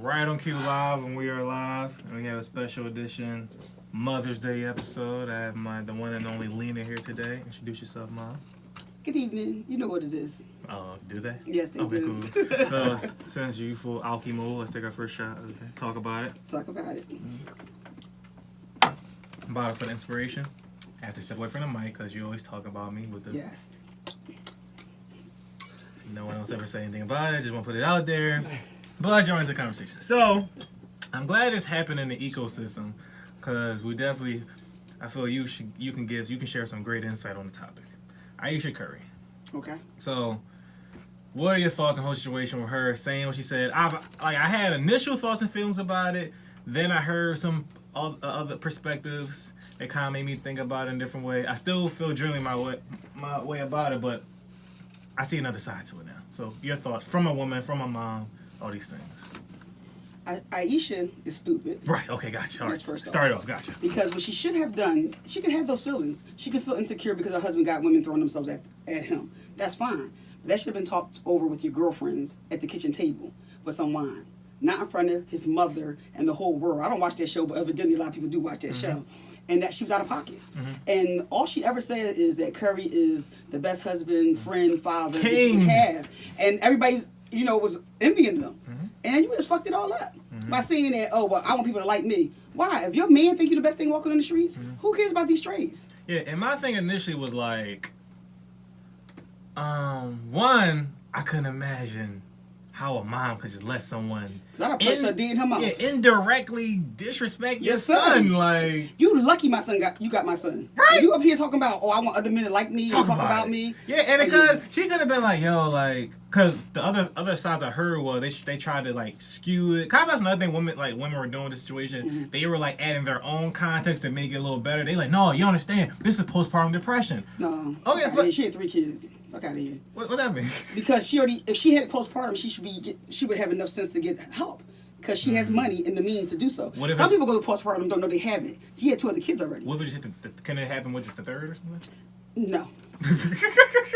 RightonQuelive, and we are live. And we have a special edition Mother's Day episode. I have the one and only Lena here today. Introduce yourself, Mom. Good evening. You know what it is. Oh, do they? Yes, they do. Cool. So, since you full alky mode, let's take our first shot. Okay. Talk about it. Talk about it. Bottle for the inspiration. I have to step away from the mic because you always talk about me with the. Yes. No one else ever say anything about it. Just want to put it out there. But I joined the conversation. So, I'm glad it's happened in the ecosystem because we definitely, I feel you can share some great insight on the topic. Aisha Curry. Okay. So, what are your thoughts on the whole situation with her saying what she said? I had initial thoughts and feelings about it. Then I heard some other perspectives that kind of made me think about it in a different way. I still feel generally my way about it, but I see another side to it now. So, your thoughts from a woman, from a mom, all these things. Aisha is stupid. Right, okay, gotcha. All right, First start off, gotcha. Because what she should have done, she could have those feelings. She could feel insecure because her husband got women throwing themselves at him. That's fine. But that should have been talked over with your girlfriends at the kitchen table with some wine. Not in front of his mother and the whole world. I don't watch that show, but evidently a lot of people do watch that show. And that she was out of pocket. And all she ever said is that Curry is the best husband, friend, father that you can have. And everybody, was envying them. And you just fucked it all up by saying that, oh, well, I want people to like me. Why? If your man think you're the best thing walking on the streets, who cares about these strays? Yeah, and my thing initially was like, one, I couldn't imagine how a mom could just let someone indirectly disrespect your son. Like, you lucky my son got my son. Right. You up here talking about, oh, I want other men to like me and talk about me. Yeah, and because she could have been like, yo, like, because the other sides I heard was they tried to like skew it. Kind of that's another thing women were doing in this situation. They were like adding their own context to make it a little better. They like, no, you understand? This is postpartum depression. No. Okay, but she had 3 kids. Fuck out of here. What that mean? Because if she had postpartum, she would have enough sense to get help. Because she has money and the means to do so. Some people go to postpartum and don't know they have it. She had 2 other kids already. What would you hit can it happen with the third or something? No.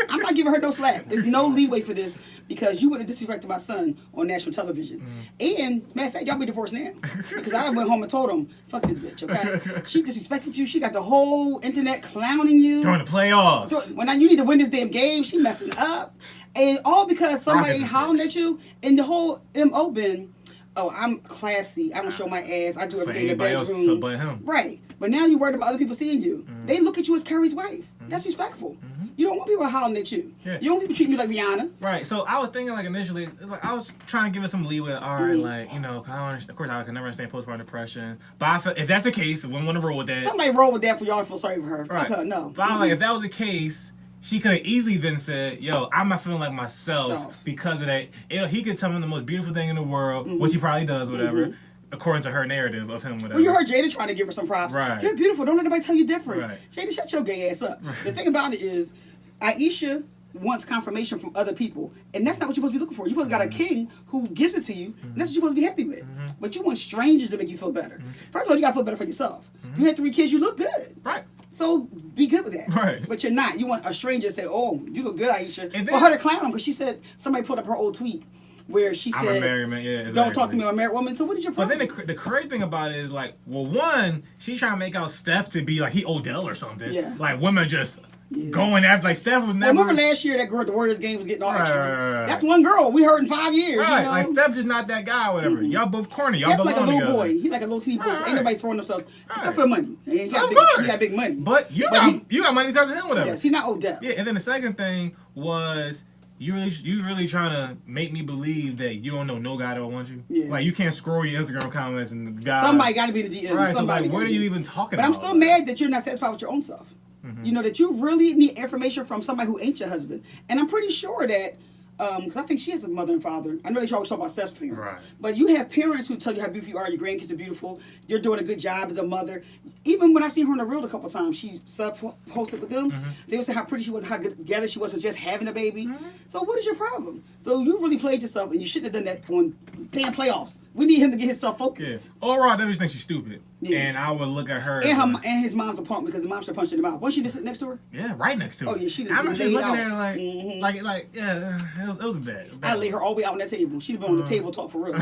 I'm not giving her no slack. There's no leeway for this because you would have disrespected my son on national television. And, matter of fact, y'all be divorced now. Because I went home and told him, fuck this bitch, okay? She disrespected you. She got the whole internet clowning you. During the playoffs. When you need to win this damn game, she messing up. And all because somebody hollering at you. And the whole M.O. been, oh, I'm classy. I don't show my ass. I do everything in the bedroom. Else but him. Right. But now you're worried about other people seeing you. They look at you as Curry's wife. That's respectful. You don't want people hollering at you. Yeah. You don't want people treating you like Rihanna. Right. So I was thinking like initially, like I was trying to give it some leeway. All right, like, I don't understand. Of course, I can never understand postpartum depression. But I feel, if that's the case, we want to roll with that. Somebody roll with that for y'all to feel sorry for her. Right. Fuck her, no. But I was like, if that was the case, she could have easily then said, yo, I'm not feeling like myself because of that. He could tell me the most beautiful thing in the world, which he probably does, whatever. According to her narrative of him, whatever. Well, you heard Jada trying to give her some props. Right. You're beautiful. Don't let anybody tell you different. Right. Jada, shut your gay ass up. Right. The thing about it is, Aisha wants confirmation from other people, and that's not what you're supposed to be looking for. You're supposed to got a king who gives it to you, and that's what you're supposed to be happy with. But you want strangers to make you feel better. First of all, you got to feel better for yourself. You had 3 kids, you look good. Right. So be good with that. Right. But you're not. You want a stranger to say, oh, you look good, Aisha. And then, for her to clown him, because she said, somebody put up her old tweet, where she said, I'm a married man. Yeah, exactly. Don't talk to me, I'm a married woman. So what is your problem? But then the crazy thing about it is, like, well, one, she's trying to make out Steph to be like he Odell or something. Yeah. Like, women just going after, like, Steph was never. Remember last year that girl at the Warriors game was getting all extra? Right. That's one girl we heard in 5 years. Right. You know? Like, Steph just not that guy or whatever. Y'all both corny. Y'all Steph's belong like a little together. boy. He like a little teeny boy. So ain't nobody throwing themselves except for the money. He got big money. But you got money because of him, whatever. Yes, he not Odell. Yeah, and then the second thing was, you really trying to make me believe that you don't know no guy that want you? Yeah. Like, you can't scroll your Instagram comments and the guy. Somebody got to be the DM. Right, somebody so like, what are you even talking about? about? But I'm still mad that you're not satisfied with your own self. You know, that you really need information from somebody who ain't your husband. And I'm pretty sure that, because I think she has a mother and father. I know they always talk about Steph's parents. Right. But you have parents who tell you how beautiful you are, your grandkids are beautiful, you're doing a good job as a mother. Even when I seen her in the real a couple times, she sub-hosted with them. They would say how pretty she was, how good together she was with just having a baby. So what is your problem? So you really played yourself, and you shouldn't have done that on damn playoffs. We need him to get himself Yeah. focused. Overall, I just think she's stupid. Yeah. And I would look at her. And his mom's a punk because the mom should punch her in the mouth. Wasn't she just sitting next to her? Yeah, right next to her. Oh, yeah, she I remember she was looking laid at her like, out. like, yeah, it was bad. I lay her all the way out on that table. She'd have been on the table talk for real.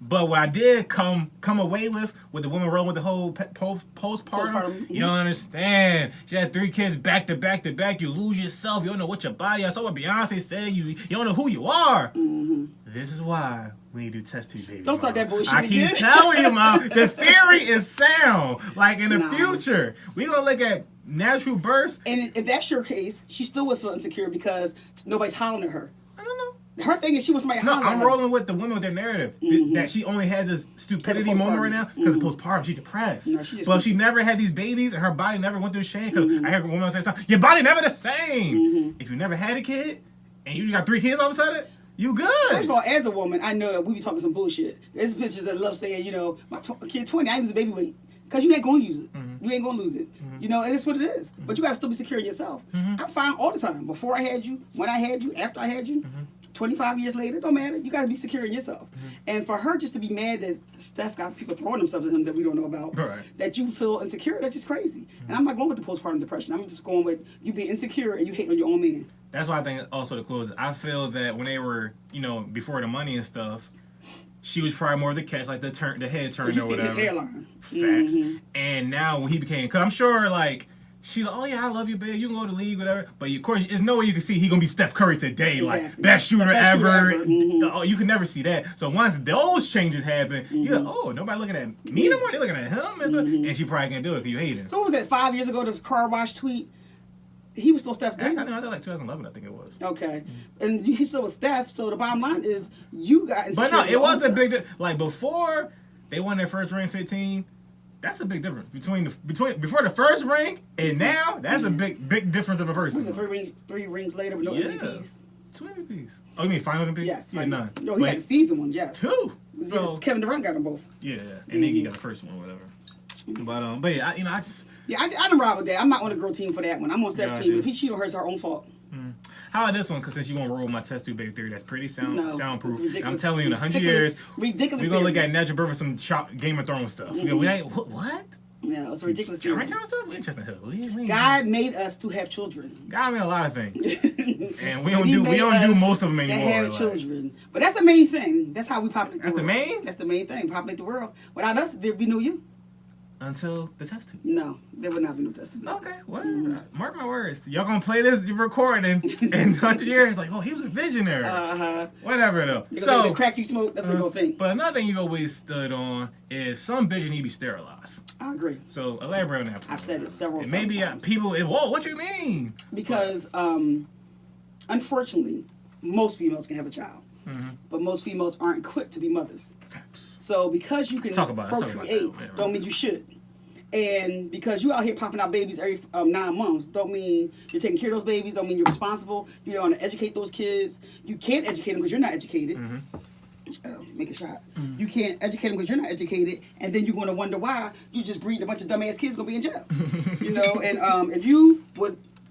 But what I did come away with the woman rolling with the whole postpartum, you don't understand. She had 3 kids back to back to back. You lose yourself. You don't know what your body is. So what Beyonce said, you don't know who you are. Mm-hmm. This is why we need to do test tube baby. Don't start that bullshit I again. keep telling you, Mom. The theory is sound. Like in the future, we gonna look at natural births. And if that's your case, she still would feel insecure because nobody's hollering at her. I don't know. Her thing is she wants somebody No, hollering at I'm her. rolling with the women with their narrative. That she only has this stupidity moment right now because of postpartum. She's depressed. No, she just But if she never had these babies and her body never went through shame, because I heard a woman say, your body never the same. If you never had a kid and you got 3 kids all of a sudden, you good. First of all, as a woman, I know that we be talking some bullshit. There's bitches that love saying, you know, my kid 20, I use a baby weight. Because you ain't going to use it. You ain't going to lose it. You know, and it's what it is. But you got to still be secure in yourself. I'm fine all the time. Before I had you, when I had you, after I had you, 25 years later, don't matter. You got to be secure in yourself. And for her just to be mad that Steph got people throwing themselves at him that we don't know about, that you feel insecure, that's just crazy. And I'm not going with the postpartum depression. I'm just going with you being insecure and you hating on your own man. That's why I think also to close it, I feel that when they were, you know, before the money and stuff, she was probably more of the catch, like the head turn You or see whatever. his hairline. Facts. And now when he became, because I'm sure like she's like, oh yeah, I love you, babe. You can go to the league, whatever. But of course, there's no way you can see he gonna be Steph Curry today, like best shooter ever. Oh, you can never see that. So once those changes happen, you're like, oh, nobody looking at me no more. They're looking at him, and she probably can't do it if you hate him. So what was that 5 years ago? This car wash tweet. He was still Steph I Curry. know, like 2011, I think it was. Okay, and he still was Steph. So the bottom line is you got insecure. But no, in it your was own a self. big like before they won their first ring 15. That's a big difference between before the first ring and now. That's a big difference of a person. Was it 3 rings later with no MVPs? 2 MVPs. Oh, you mean final MVP? Yes. Yeah, finals. none. No, he got the season one. Yes. 2. Yes, Kevin Durant got them both. Yeah, and Iggy got the first one, whatever. But yeah, I just. Yeah, I don't ride with that. I'm not on the girl team for that one. I'm on Steph's team. If he cheat on her, it's her own fault. How about this one? Because since you want to roll with my test tube baby theory, that's pretty soundproof. It's I'm telling you, in 100 years, ridiculous. we're gonna look at natural birth and some Game of Thrones stuff. We ain't what? Yeah, it's a ridiculous. Right-town stuff? We interesting. God made us to have children. God made a lot of things, and we don't do most of them anymore. To have children, but that's the main thing. That's how we populate. That's the main. That's the main thing. Populate the world. Without us, there'd be no you. Until the test tube. No, there would not be no test tube. Okay, whatever. Mark my words. Y'all gonna play this recording in 100 years? Like, oh, he was a visionary. Whatever though. So the crack you smoke, that's what you're gonna think. But another thing you've always stood on is some bitch need to be sterilized. I agree. So elaborate on that. I've said it several times. Maybe people. Whoa, what you mean? Because unfortunately, most females can have a child. But most females aren't equipped to be mothers. Facts. So because you can procreate, don't mean you should. And because you out here popping out babies every 9 months, don't mean you're taking care of those babies, don't mean you're responsible. You don't want to educate those kids. You can't educate them because you're not educated. Make a shot. You can't educate them because you're not educated. And then you're going to wonder why you just breed a bunch of dumbass kids going to be in jail. You know, and if you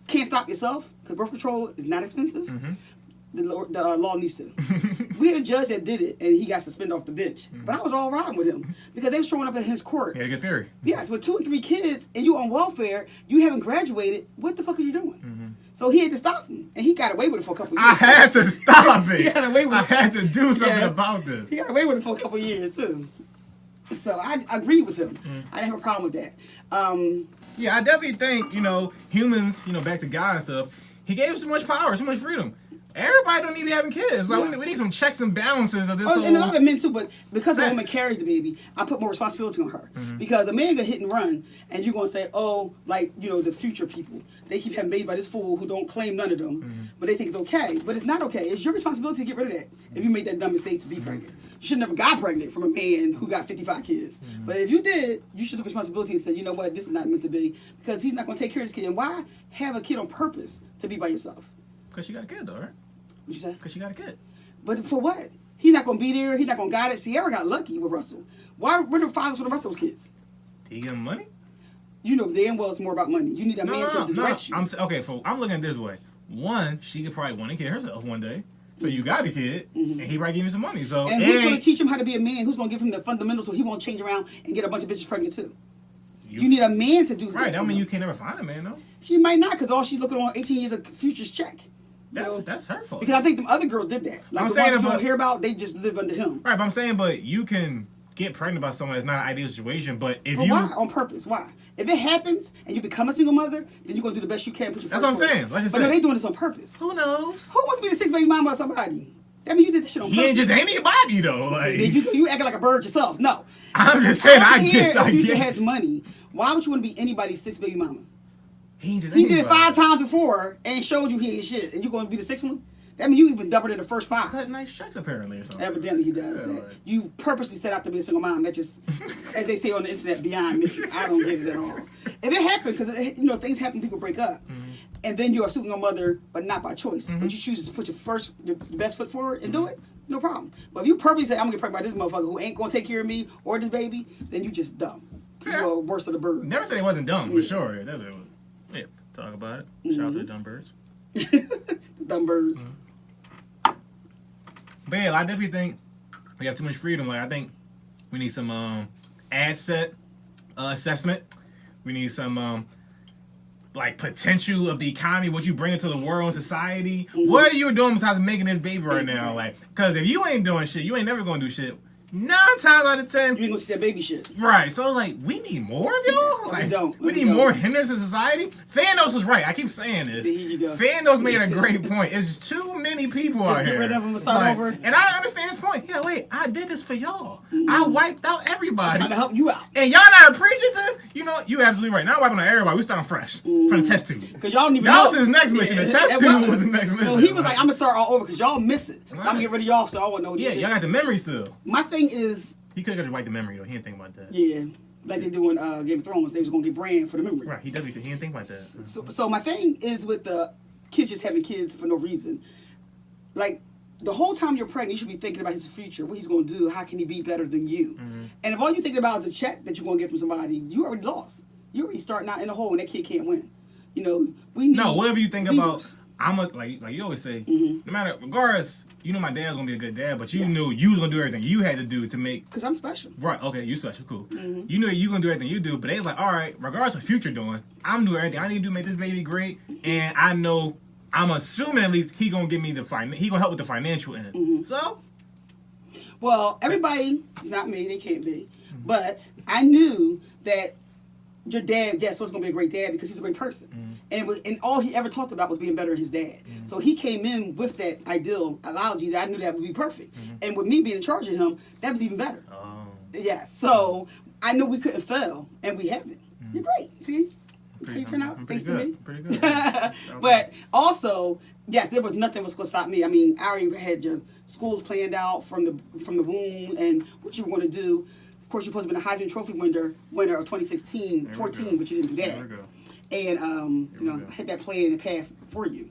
can't stop yourself, because birth control is not expensive, the law needs to. We had a judge that did it, and he got suspended off the bench. But I was all riding with him because they were showing up at his court. Yeah, good theory. Yes, with 2 and 3 kids, and you on welfare, you haven't graduated. What the fuck are you doing? So he had to stop him, and he got away with it for a couple years. I had to stop it. He got away with it. I had to do something about this. He got away with it for a couple years too. So I agree with him. I didn't have a problem with that. Yeah, I definitely think humans. Back to God and stuff. He gave us so much power, so much freedom. Everybody don't need to be having kids. Like we need some checks and balances of this. And a lot of men too, but because the woman carries the baby, I put more responsibility on her. Because a man gonna hit and run, and you're gonna say, oh, like the future people, they keep having babies by this fool who don't claim none of them, but they think it's okay. But it's not okay. It's your responsibility to get rid of that. If you made that dumb mistake to be pregnant, you should never got pregnant from a man who got 55 kids. But if you did, you should take responsibility and say, you know what, this is not meant to be, because he's not gonna take care of this kid. And why have a kid on purpose to be by yourself? Because you got a kid, though, right? What you say? Because you got a kid. But for what? He's not going to be there. He's not going to guide it. Sierra got lucky with Russell. Where are the fathers for the rest of those kids? Did he give him money? Damn well it's more about money. You need a man to direct you. I'm looking at it this way. One, she could probably want a kid herself one day. So you got a kid, and he might give you some money. So and who's going to teach him how to be a man? Who's going to give him the fundamentals so he won't change around and get a bunch of bitches pregnant too? You need a man to do that. Right, that mean you can never find a man, though. She might not, because all she's looking on 18 years of futures check. That's her fault. Because I think the other girls did that. Like I'm the saying ones you don't hear about, they just live under him. Right, but I'm saying, but you can get pregnant by someone that's not an ideal situation, but if you... Why? On purpose. Why? If it happens and you become a single mother, then you're going to do the best you can. Put your That's what I'm saying. Let's just say. But no, they doing this on purpose. Who knows? Who wants to be the sixth baby mama of somebody? I mean, you did this shit on purpose. He ain't just anybody, though. Like, you acting like a bird yourself. No. I'm just saying, I If get future has money, why would you want to be anybody's sixth baby mama? He ain't just He anybody. did it 5 times before and showed you he ain't shit, and you going to be the sixth one? That means you even doubled in the first 5. Cut nice checks, apparently, or something. Evidently he does that. Like... You purposely set out to be a single mom. That just, as they say on the internet, beyond me. I don't get it at all. If it happened, because things happen, people break up, and then you're a single mother, but not by choice. But you choose to put your best foot forward and do it, no problem. But if you purposely say, I'm gonna get pregnant by this motherfucker who ain't gonna take care of me or this baby, then you just dumb. Fair. You are worse of the birds. Never said he wasn't dumb, for sure. Yeah, talk about it. Shout out to the dumb birds. The dumb birds. But yeah, I definitely think we have too much freedom. Like, I think we need some asset assessment. We need some like potential of the economy, what you bring into the world and society. What are you doing besides making this baby right now? Like, because if you ain't doing shit, you ain't never gonna do shit. 9 times out of 10, you ain't gonna see that baby shit. Right. So like, we need more of y'all. Like, we don't. We need more hindrance in society. Thanos was right. I keep saying this. See, here you go. Thanos made a great point. It's just too many people out here. Get rid of them and start over. And I understand his point. Yeah, wait. I did this for y'all. I wiped out everybody. I'm trying to help you out. And y'all not appreciative? You know, you absolutely right. Not wiping out everybody. We starting fresh from the test tube. Because y'all don't even That know. was his next mission. The test tube was his next mission. No, he was like, I'm gonna start all over because y'all miss it. So I'm gonna get rid of y'all so I won't know. Yeah, y'all got the memory still. My thing is. He could have just wiped the memory though. He didn't think about that. Yeah, like they do in Game of Thrones. They was gonna get Bran for the memory. Right. He didn't think about that. So my thing is with the kids just having kids for no reason. Like the whole time you're pregnant, you should be thinking about his future, what he's gonna do, how can he be better than you. And if all you're thinking about is a check that you're gonna get from somebody, you already lost. You're already starting out in the hole, and that kid can't win. You know, we need. No, whatever you think leaders. about. I'm like you always say, no matter, regardless, you know my dad's gonna be a good dad, but you knew you was gonna do everything you had to do to make. Cause I'm special. Right? Okay, you special, cool. You knew you gonna do everything you do, but they was like, all right, regardless of future doing, I'm doing everything I need to do to make this baby great, and I know, I'm assuming at least he gonna give me he gonna help with the financial end. So, well, everybody, it's not me, they can't be, but I knew that your dad, yes, was gonna be a great dad because he's a great person. And all he ever talked about was being better than his dad. So he came in with that ideal analogy that I knew that would be perfect. And with me being in charge of him, that was even better. oh, Yes. So I knew we couldn't fail, and we haven't. You're great. See? How you turn out? Thanks to me. Pretty good. But also, yes, there was nothing was going to stop me. I mean, I already had your schools planned out from the womb and what you were going to do. Of course, you're supposed to be the Heisman Trophy winner of 2016, 14, but you didn't do that. There we go. And I had that plan in the path for you.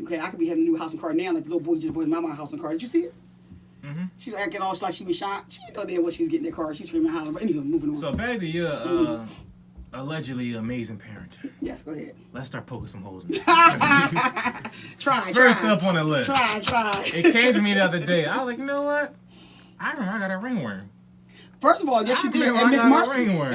Okay, I could be having a new house and car now, like the little boy just bought his mama a house and car. Did you see it? She was acting all like she was shocked. She didn't know damn what she's getting that car. She's screaming hollering. But anyway, moving on. So back to your allegedly amazing parent. Yes, go ahead. Let's start poking some holes in this. Try. First up on the list. Try. It came to me the other day. I was like, you know what? I remember I got a ringworm. First of all, yes, you did. And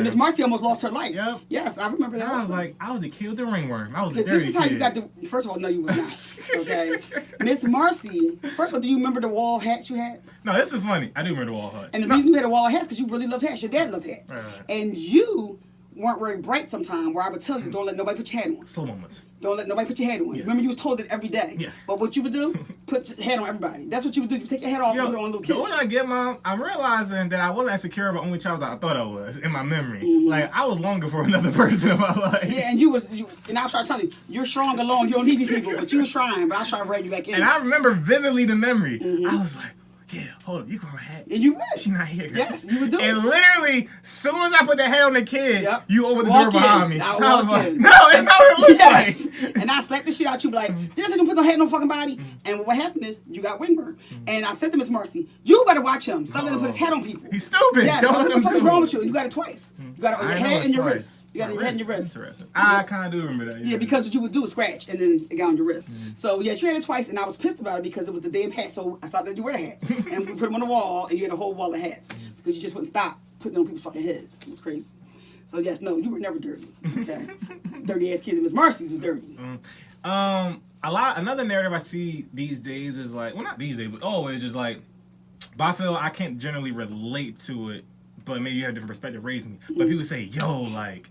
Miss Marcy almost lost her life. Yep. Yes, I remember that. I was like, I was the kid with the ringworm. I was the this is how you got the. First of all, no, you was not. Okay, Miss Marcy. First of all, do you remember the wall hats you had? No, this is funny. I do remember the wall hats. And the reason you had a wall of hats because you really loved hats. Your dad loved hats. Right. And you weren't very bright sometime. Where I would tell you, don't let nobody put your hat on. Slow moments. Don't let nobody put your hat on. Yes. Remember, you was told it every day. Yes. But what you would do, put your hat on everybody. That's what you would do. You take your hat off and put it on little The kids. older I get, Mom, I'm realizing that I wasn't as secure of an only child as I thought I was in my memory. Like, I was longing for another person in my life. Yeah, and and I was trying to tell you, you're strong alone. You don't need these people. But you was trying. But I was trying to rein you back in. And I remember vividly the memory. I was like, yeah, hold up, you can wear a hat. And you would. She not here. Yes, you would do and it. literally, soon as I put the hat on the kid, you opened the Walk door behind in. me. I was walk like, in. no, it's not what it looks like. And I slapped the shit out you, be like, this ain't gonna put no hat on no fucking body. And what happened is, you got windburn. And I said to Miss Marcy, you better watch him. Stop letting him put his hat on people. He's stupid. Yes, Don't what let the him fuck do is wrong it. with you? And you got it twice. You got it on your I know head it's and your twice. wrist. You got your head on your wrist. Interesting. I kind of do remember that. Yeah, because what you would do is scratch, and then it got on your wrist. So, yeah, you had it twice, and I was pissed about it because it was the damn hat, so I stopped letting you wear the hats. And we put them on the wall, and you had a whole wall of hats. Because you just wouldn't stop putting them on people's fucking heads. It was crazy. So, yes, no, you were never dirty. Okay? Dirty-ass kids, and Miss Marcy's was dirty. Another narrative I see these days is like, well, not these days, but always just like, but I feel I can't generally relate to it, but maybe you have a different perspective raising me. But people say, yo, like,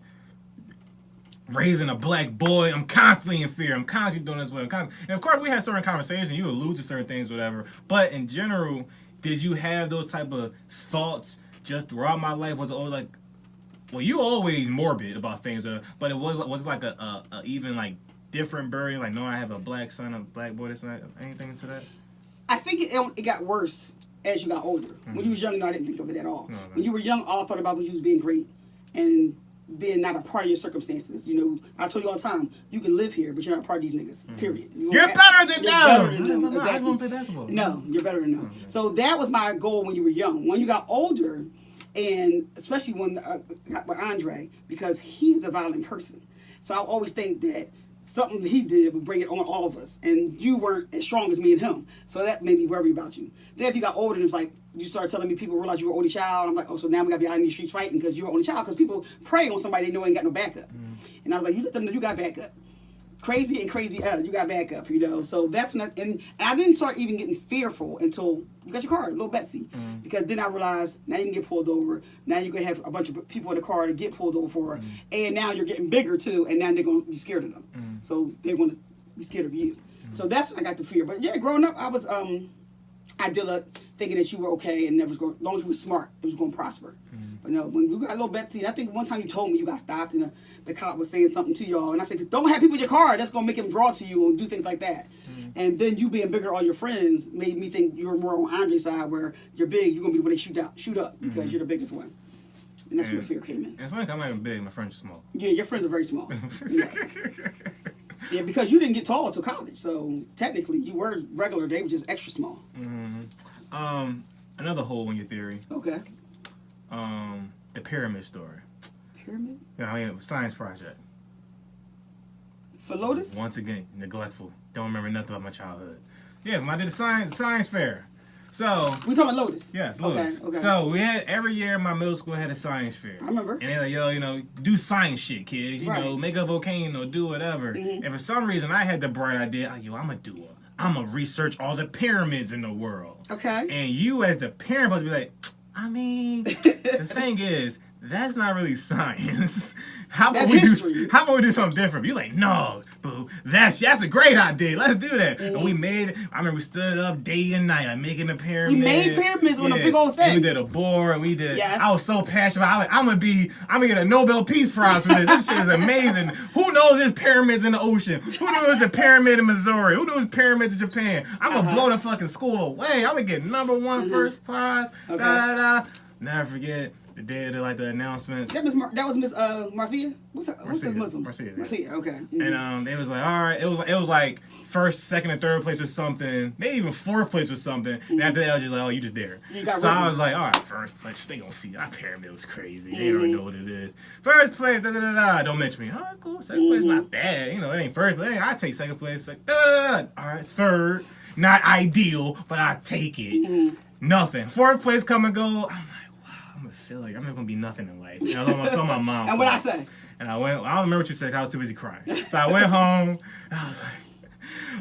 raising a black boy, I'm constantly in fear. I'm constantly doing this way. And of course, we had certain conversations. You allude to certain things, whatever. But in general, did you have those type of thoughts just throughout my life? Was it always like, well, you always morbid about things, but it was like a even like different burden, like knowing I have a black son, a black boy. That's not anything into that. I think it got worse as you got older. When you was young, no, I didn't think of it at all. No. When you were young, all I thought about was you was being great and being not a part of your circumstances. You know, I told you all the time, you can live here, but you're not a part of these niggas. Period. You're better than them. Exactly. I want to play basketball. No, you're better than them. Okay. So that was my goal when you were young. When you got older, and especially when I got with Andre, because he was a violent person. So I always think that something that he did would bring it on all of us. And you weren't as strong as me and him. So that made me worry about you. Then if you got older, it was like, you started telling me people realize you were only child. I'm like, oh, so now we got to be out in these streets fighting because you're only child. Because people prey on somebody they know ain't got no backup. And I was like, you let them know you got backup. Crazy and crazy, you got backup, you know. So that's when and I didn't start even getting fearful until you got your car, little Betsy. Because then I realized now you can get pulled over. Now you're going to have a bunch of people in the car to get pulled over for. And now you're getting bigger too. And now they're going to be scared of them. So they're going to be scared of you. So that's when I got the fear. But yeah, growing up, I was idyllic, thinking that you were okay and never going, as long as you were smart, it was going to prosper. But no, when you got little Betsy, I think one time you told me you got stopped and the cop was saying something to y'all, and I said, don't have people in your car, that's going to make him draw to you and do things like that. And then you being bigger than all your friends made me think you were more on Andre's side, where you're big, you're going to be the one they shoot up because you're the biggest one. And that's where the fear came in. It's funny, I'm not even big, my friends are small. Yeah, your friends are very small. Yes. Yeah, because you didn't get tall until college, so technically you were regular, they were just extra small. Another hole in your theory. Okay. The pyramid story. Pyramid? Yeah, I mean, science project. For Lotus? Once again, neglectful. Don't remember nothing about my childhood. Yeah, when I did the science fair. So We talking about Lotus? yes, Lotus. Okay. So we had every year my middle school had a science fair. I remember. And they're like, yo, you know, do science shit, kids. You know, Right. make a volcano, do whatever. And for some reason, I had the bright idea, like, yo, I'm gonna research all the pyramids in the world. Okay. And you, as the parent, supposed to be like, I mean, the thing is, that's not really science. How about we do something different? You like, no, boo, that's a great idea. Let's do that. And we made it. I remember we stood up day and night, like making the pyramid. We made pyramids on a big old thing. And we did a board. We did. Yes. I was so passionate. I'm gonna get a Nobel Peace Prize for this. This shit is amazing. Who knows there's pyramids in the ocean? Who knew there's a pyramid in Missouri? Who knew there's pyramids in Japan? I'm gonna blow the fucking school away. I'm gonna get #1 first prize. Okay. Da da da. Never forget. The day of the announcements. That was Miss Marcia? What's the Muslim? Marcia. Okay. And they was like, all right. It was like first, second, and third place or something. Maybe even fourth place or something. And after that, I was just like, oh, you just there. So I was like, all right, first place. They gonna see that pyramid was crazy. They don't know what it is. First place, da da da da. Don't mention me. All right, cool. Second place, not bad. You know, it ain't first place. I take second place. Like, da da da. All right, third, not ideal, but I take it. Nothing. Fourth place, come and go. I'm like, failure. I'm not gonna be nothing in life. You know, I saw my mom. And what I say? And I went. I don't remember what you said. 'Cause I was too busy crying. So I went home. And I was like,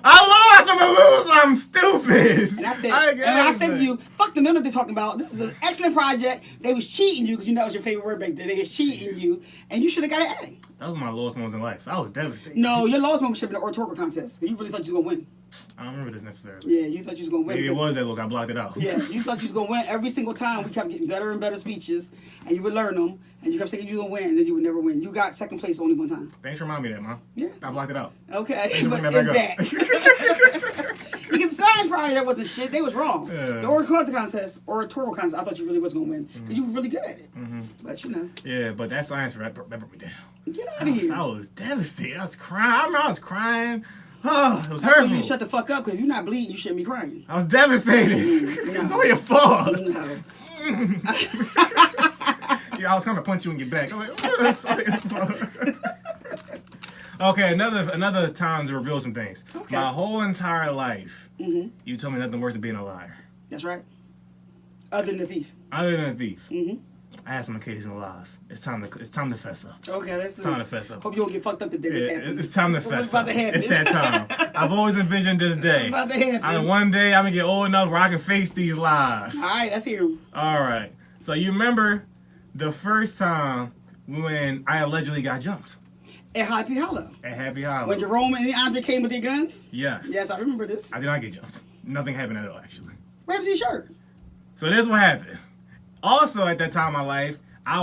I lost. I'm a loser. I'm stupid. And I said to you, fuck them. They know what they're talking about. This is an excellent project. They was cheating you because you know it was your favorite word back then. They was cheating you, and you should have got an A. That was my lowest moments in life. I was devastated. No, your lowest moment should have been the oratorical contest. You really thought you was gonna win. I don't remember this necessarily. Yeah, you thought you was gonna win. Maybe it was that look. I blocked it out. Yeah, you thought you was gonna win every single time. We kept getting better and better speeches, and you would learn them, and you kept saying you were gonna win, and then you would never win. You got second place only one time. Thanks for reminding me of that, Mom. Yeah. I blocked it out. Okay, but it's back. Because the science project wasn't shit. They was wrong. Yeah. The oratorical contest, I thought you really was gonna win because you were really good at it. But you know. Yeah, but that science brought me down. Get out of here. I was devastated. I was crying. I remember I was crying. Oh, it was That's hurtful. when you shut the fuck up because if you're not bleeding, you shouldn't be crying. I was devastated. No. It's all your fault. No. Yeah, I was coming to punch you and get back. I'm like, what is this? Okay, another time to reveal some things. Okay. My whole entire life, you told me nothing worse than being a liar. That's right. Other than the thief. Other than a thief. I have some occasional lies. It's time to fess up. Okay, let's It's time to fess up. Hope you don't get fucked up the day this happens. It's time to What's fess about up. to happen? It's that time. I've always envisioned this day. What's about to happen? One day I'm gonna get old enough where I can face these lies. All right, let's hear him. All right. So you remember the first time when I allegedly got jumped At Happy Hollow. at Happy Hollow? When Jerome and Andre came with their guns? Yes. Yes, I remember this. I did not get jumped. Nothing happened at all, actually. What happened to your shirt? So this is what happened. Also, at that time in my life, I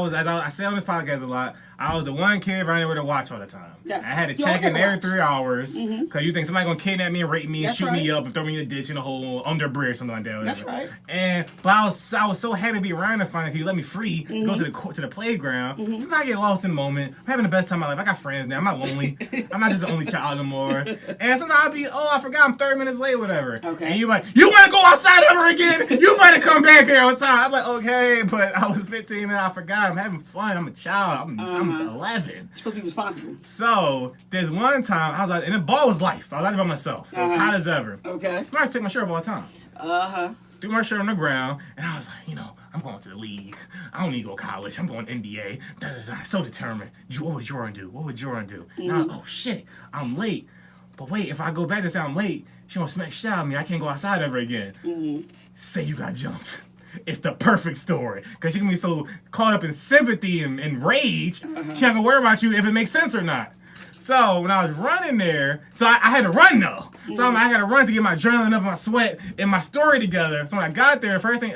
say on this podcast a lot, I was the one kid running with a watch all the time. Yes. I had to You check always had in a every watch. 3 hours because you think somebody gonna kidnap me and rape me and That's shoot me right. up and throw me in a ditch in a hole under a bridge or something like that. Whatever. That's right. But I was so happy to be around and finally he let me free to go to the playground. Sometimes I get lost in the moment. I'm having the best time of my life. I got friends now. I'm not lonely. I'm not just the only child anymore. And sometimes I'll be, I forgot I'm 30 minutes late, whatever. Okay. And you're like, you want to go outside ever again? You better come back here on time. I'm like, okay, but I was 15 and I forgot. I'm having fun. I'm a child. I'm 11. You're supposed to be responsible. So there's one time I was like, and the ball was life. I was out there by myself. It was hot as ever. Okay. I used to take my shirt off all the time. Uh-huh. Threw my shirt on the ground, and I was like, I'm going to the league. I don't need to go to college. I'm going to NBA. So determined. What would Jordan do? What would Jordan do? And I was, oh shit, I'm late. But wait, if I go back and say I'm late, she gonna smack shit out of me. I can't go outside ever again. Say you got jumped. It's the perfect story. Because she can be so caught up in sympathy and rage, she not gonna worry about you if it makes sense or not. So when I was running there, so I had to run though. So I got to run to get my adrenaline up, my sweat, and my story together. So when I got there, the first thing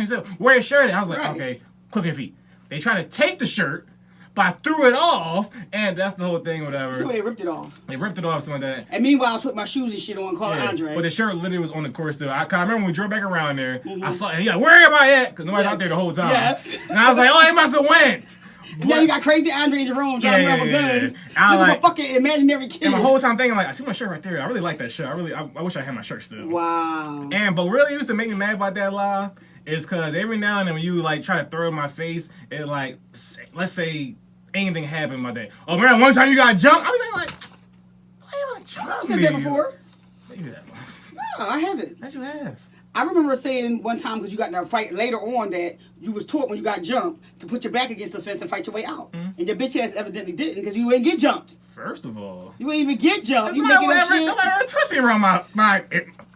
he said, wear your shirt. And I was like, okay, quick your feet. They tried to take the shirt, but I threw it off, and that's the whole thing, whatever. So they ripped it off. They ripped it off, something like that. And meanwhile, I was putting my shoes and shit on, calling Andre. But the shirt literally was on the course still. I remember when we drove back around there, I saw it, and he like, where everybody at? Because nobody's out there the whole time. Yes. And I was like, oh, they must have went. And now you got crazy Andre and Jerome driving around with guns. Looking for fucking imaginary kids. And my whole time thinking, like, I see my shirt right there. I really like that shirt. I wish I had my shirt still. Wow. But really used to make me mad about that lie is because every now and then when you like try to throw it in my face, it like, let's say anything happened in my day. Oh man, one time you got jumped. I was like, why you jump I've said that before. Maybe that one. No, I haven't. That you have. I remember saying one time, because you got in a fight later on, that you was taught when you got jumped to put your back against the fence and fight your way out. And your bitch ass evidently didn't, because you ain't get jumped. First of all, You ain't even get jumped. You nobody making up shit. ever touched me around my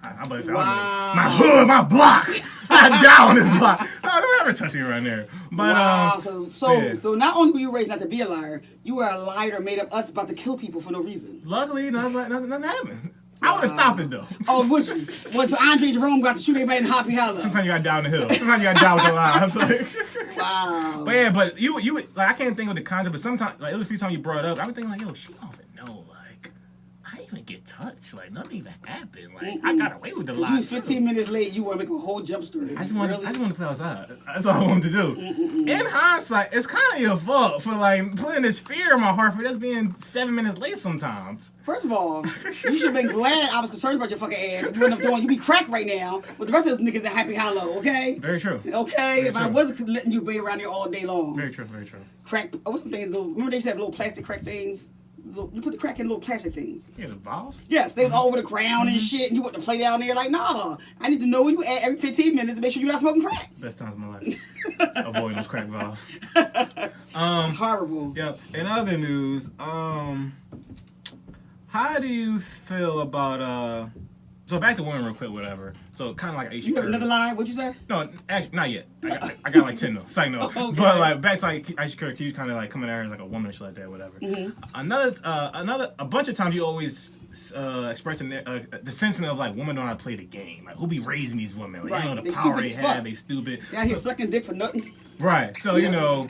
I'm about to say, Wow. my hood, my block. I die on this block. No, don't ever touch me around there. But Wow. yeah. So not only were you raised not to be a liar, you were a liar that made up us about to kill people for no reason. Luckily, nothing happened. I would have stopped it though. Oh, was Andre Jerome got to shoot everybody in Happy Hollow? Sometimes you got down the hill. Sometimes you got down with the lies. Like, Wow. but yeah, but you like I can't think of the concept, but sometimes like it was a few times you brought it up, I was thinking like, yo, she don't even know, like I didn't even get touched, like nothing even happened, like I got away with the Because lie. you was 15 minutes late, you want to make a whole jump story. I just want Really? to play outside. That's all I wanted to do. In hindsight, it's kind of your fault for like putting this fear in my heart for just being 7 minutes late sometimes. First of all, you should have been glad I was concerned about your fucking ass. You wouldn't have done. You be cracked right now with the rest of those niggas at Happy Hollow, okay? Very true. Okay, Very if I true. wasn't letting you be around here all day long. Very true. Very true. Crack. What's some things? Remember they used to have little plastic crack things. You put the crack in little plastic things. Yeah, the balls. Yes, they was all over the ground and shit, and you want to play down there like, nah. I need to know where you at every 15 minutes to make sure you're not smoking crack. Best times of my life. Avoiding those crack valves. It's horrible. Yeah. In other news, how do you feel about so back to women real quick, whatever. So kind of like Aisha You have Curry. another line? What'd you say? No, actually, not yet. I got like 10 though. Side note. Okay. But like back to like Aisha Curry, you kind of like coming at her as like a woman and shit like that, whatever. A bunch of times you always expressing the sentiment of like women don't know how to play the game. Like who be raising these women? Like Right. you know the They power stupid they as have, fuck. they stupid. They out here sucking dick for nothing. Right. So you know.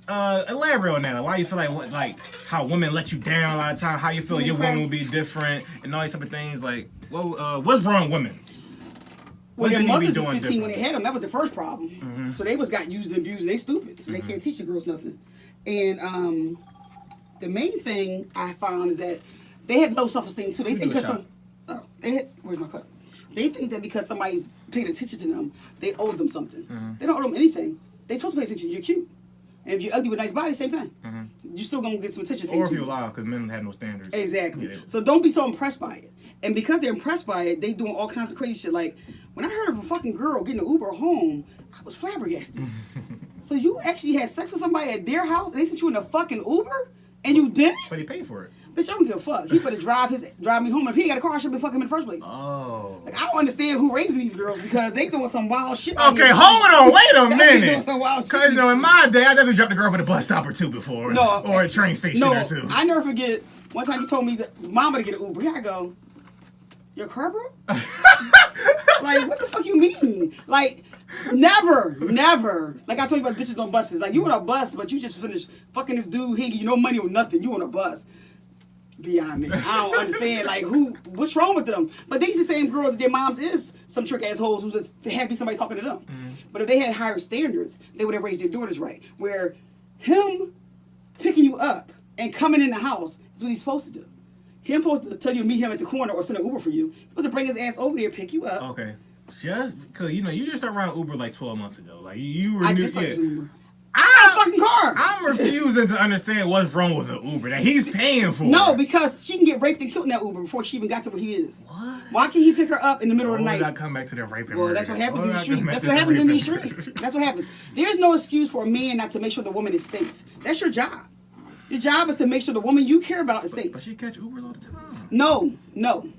Elaborate on that. Like, why you feel like how women let you down a lot of time? How you feel your woman will be different and all these type of things? Like, what's wrong with women? Well, What their do they mothers be was doing 15 when they different? had them. That was the first problem. So they got used and abused, and they stupid. So they can't teach the girls nothing. And the main thing I found is that they had low self-esteem too. They think because where's my cup? They think that because somebody's paying attention to them, they owe them something. They don't owe them anything. They supposed to pay attention. You're cute. And if you're ugly with a nice body, same thing. You're still going to get some attention. Or if you're alive, because men have no standards. Exactly. Yeah. So don't be so impressed by it. And because they're impressed by it, they doing all kinds of crazy shit. Like, when I heard of a fucking girl getting an Uber home, I was flabbergasted. So you actually had sex with somebody at their house, and they sent you in a fucking Uber, and you didn't? But he paid for it. Bitch, I don't give a fuck. He better drive me home. If he ain't got a car, I should be fucking him in the first place. Oh. Like, I don't understand who raising these girls because they doing some wild shit. out Okay, here. hold on, wait a They doing minute. some wild shit. Because, in my day, I definitely dropped a girl at a bus stop or two before. No. Or a train station No, or two. I never forget. One time you told me that mama to get an Uber. Here I go. Your car broke? Like, what the fuck you mean? Like, never. Like I told you about bitches on buses. Like, you on a bus, but you just finished fucking this dude. He give you no money or nothing. You on a bus. Beyond me. I don't understand. Like, what's wrong with them? But these the same girls that their moms is some trick assholes who's just happy somebody talking to them. But if they had higher standards, they would have raised their daughters right. Where him picking you up and coming in the house is what he's supposed to do. Him supposed to tell you to meet him at the corner or send an Uber for you. He's supposed to bring his ass over there, pick you up. Okay. Just because, you just started around Uber like 12 months ago. Like, you were I new. just started using Uber. I got a fucking car. I'm refusing to understand what's wrong with an Uber that he's paying for. No, because she can get raped and killed in that Uber before she even got to where he is. What? Why can't he pick her up in the middle of the night? I come back to the rape and Well, murder. that's what happens in the I streets. come back That's to what the happens rape in and these murder. streets. That's what happens. There's no excuse for a man not to make sure the woman is safe. That's your job. Your job is to make sure the woman you care about is safe. But she catch Ubers all the time. No.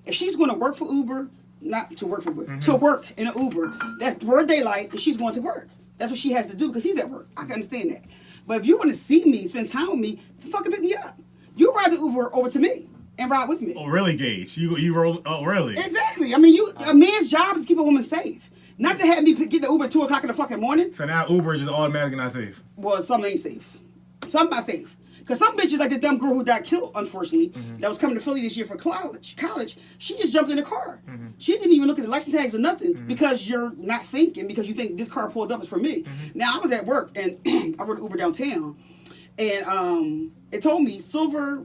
If she's going to work for Uber, not to work for Uber, to work in an Uber, that's broad daylight, and she's going to work. That's what she has to do because he's at work. I can understand that. But if you want to see me, spend time with me, then fucking pick me up. You ride the Uber over to me and ride with me. Oh, really, Gage? You roll? Oh, really? Exactly. I mean, a man's job is to keep a woman safe. Not to have me get the Uber at 2 o'clock in the fucking morning. So now Uber is just automatically not safe. Well, some ain't safe. Some not safe. Because some bitches, like the dumb girl who got killed, unfortunately, that was coming to Philly this year for college, she just jumped in the car. She didn't even look at the license tags or nothing because you're not thinking, because you think this car pulled up is for me. Now, I was at work, and I rode an Uber downtown, and it told me Silver,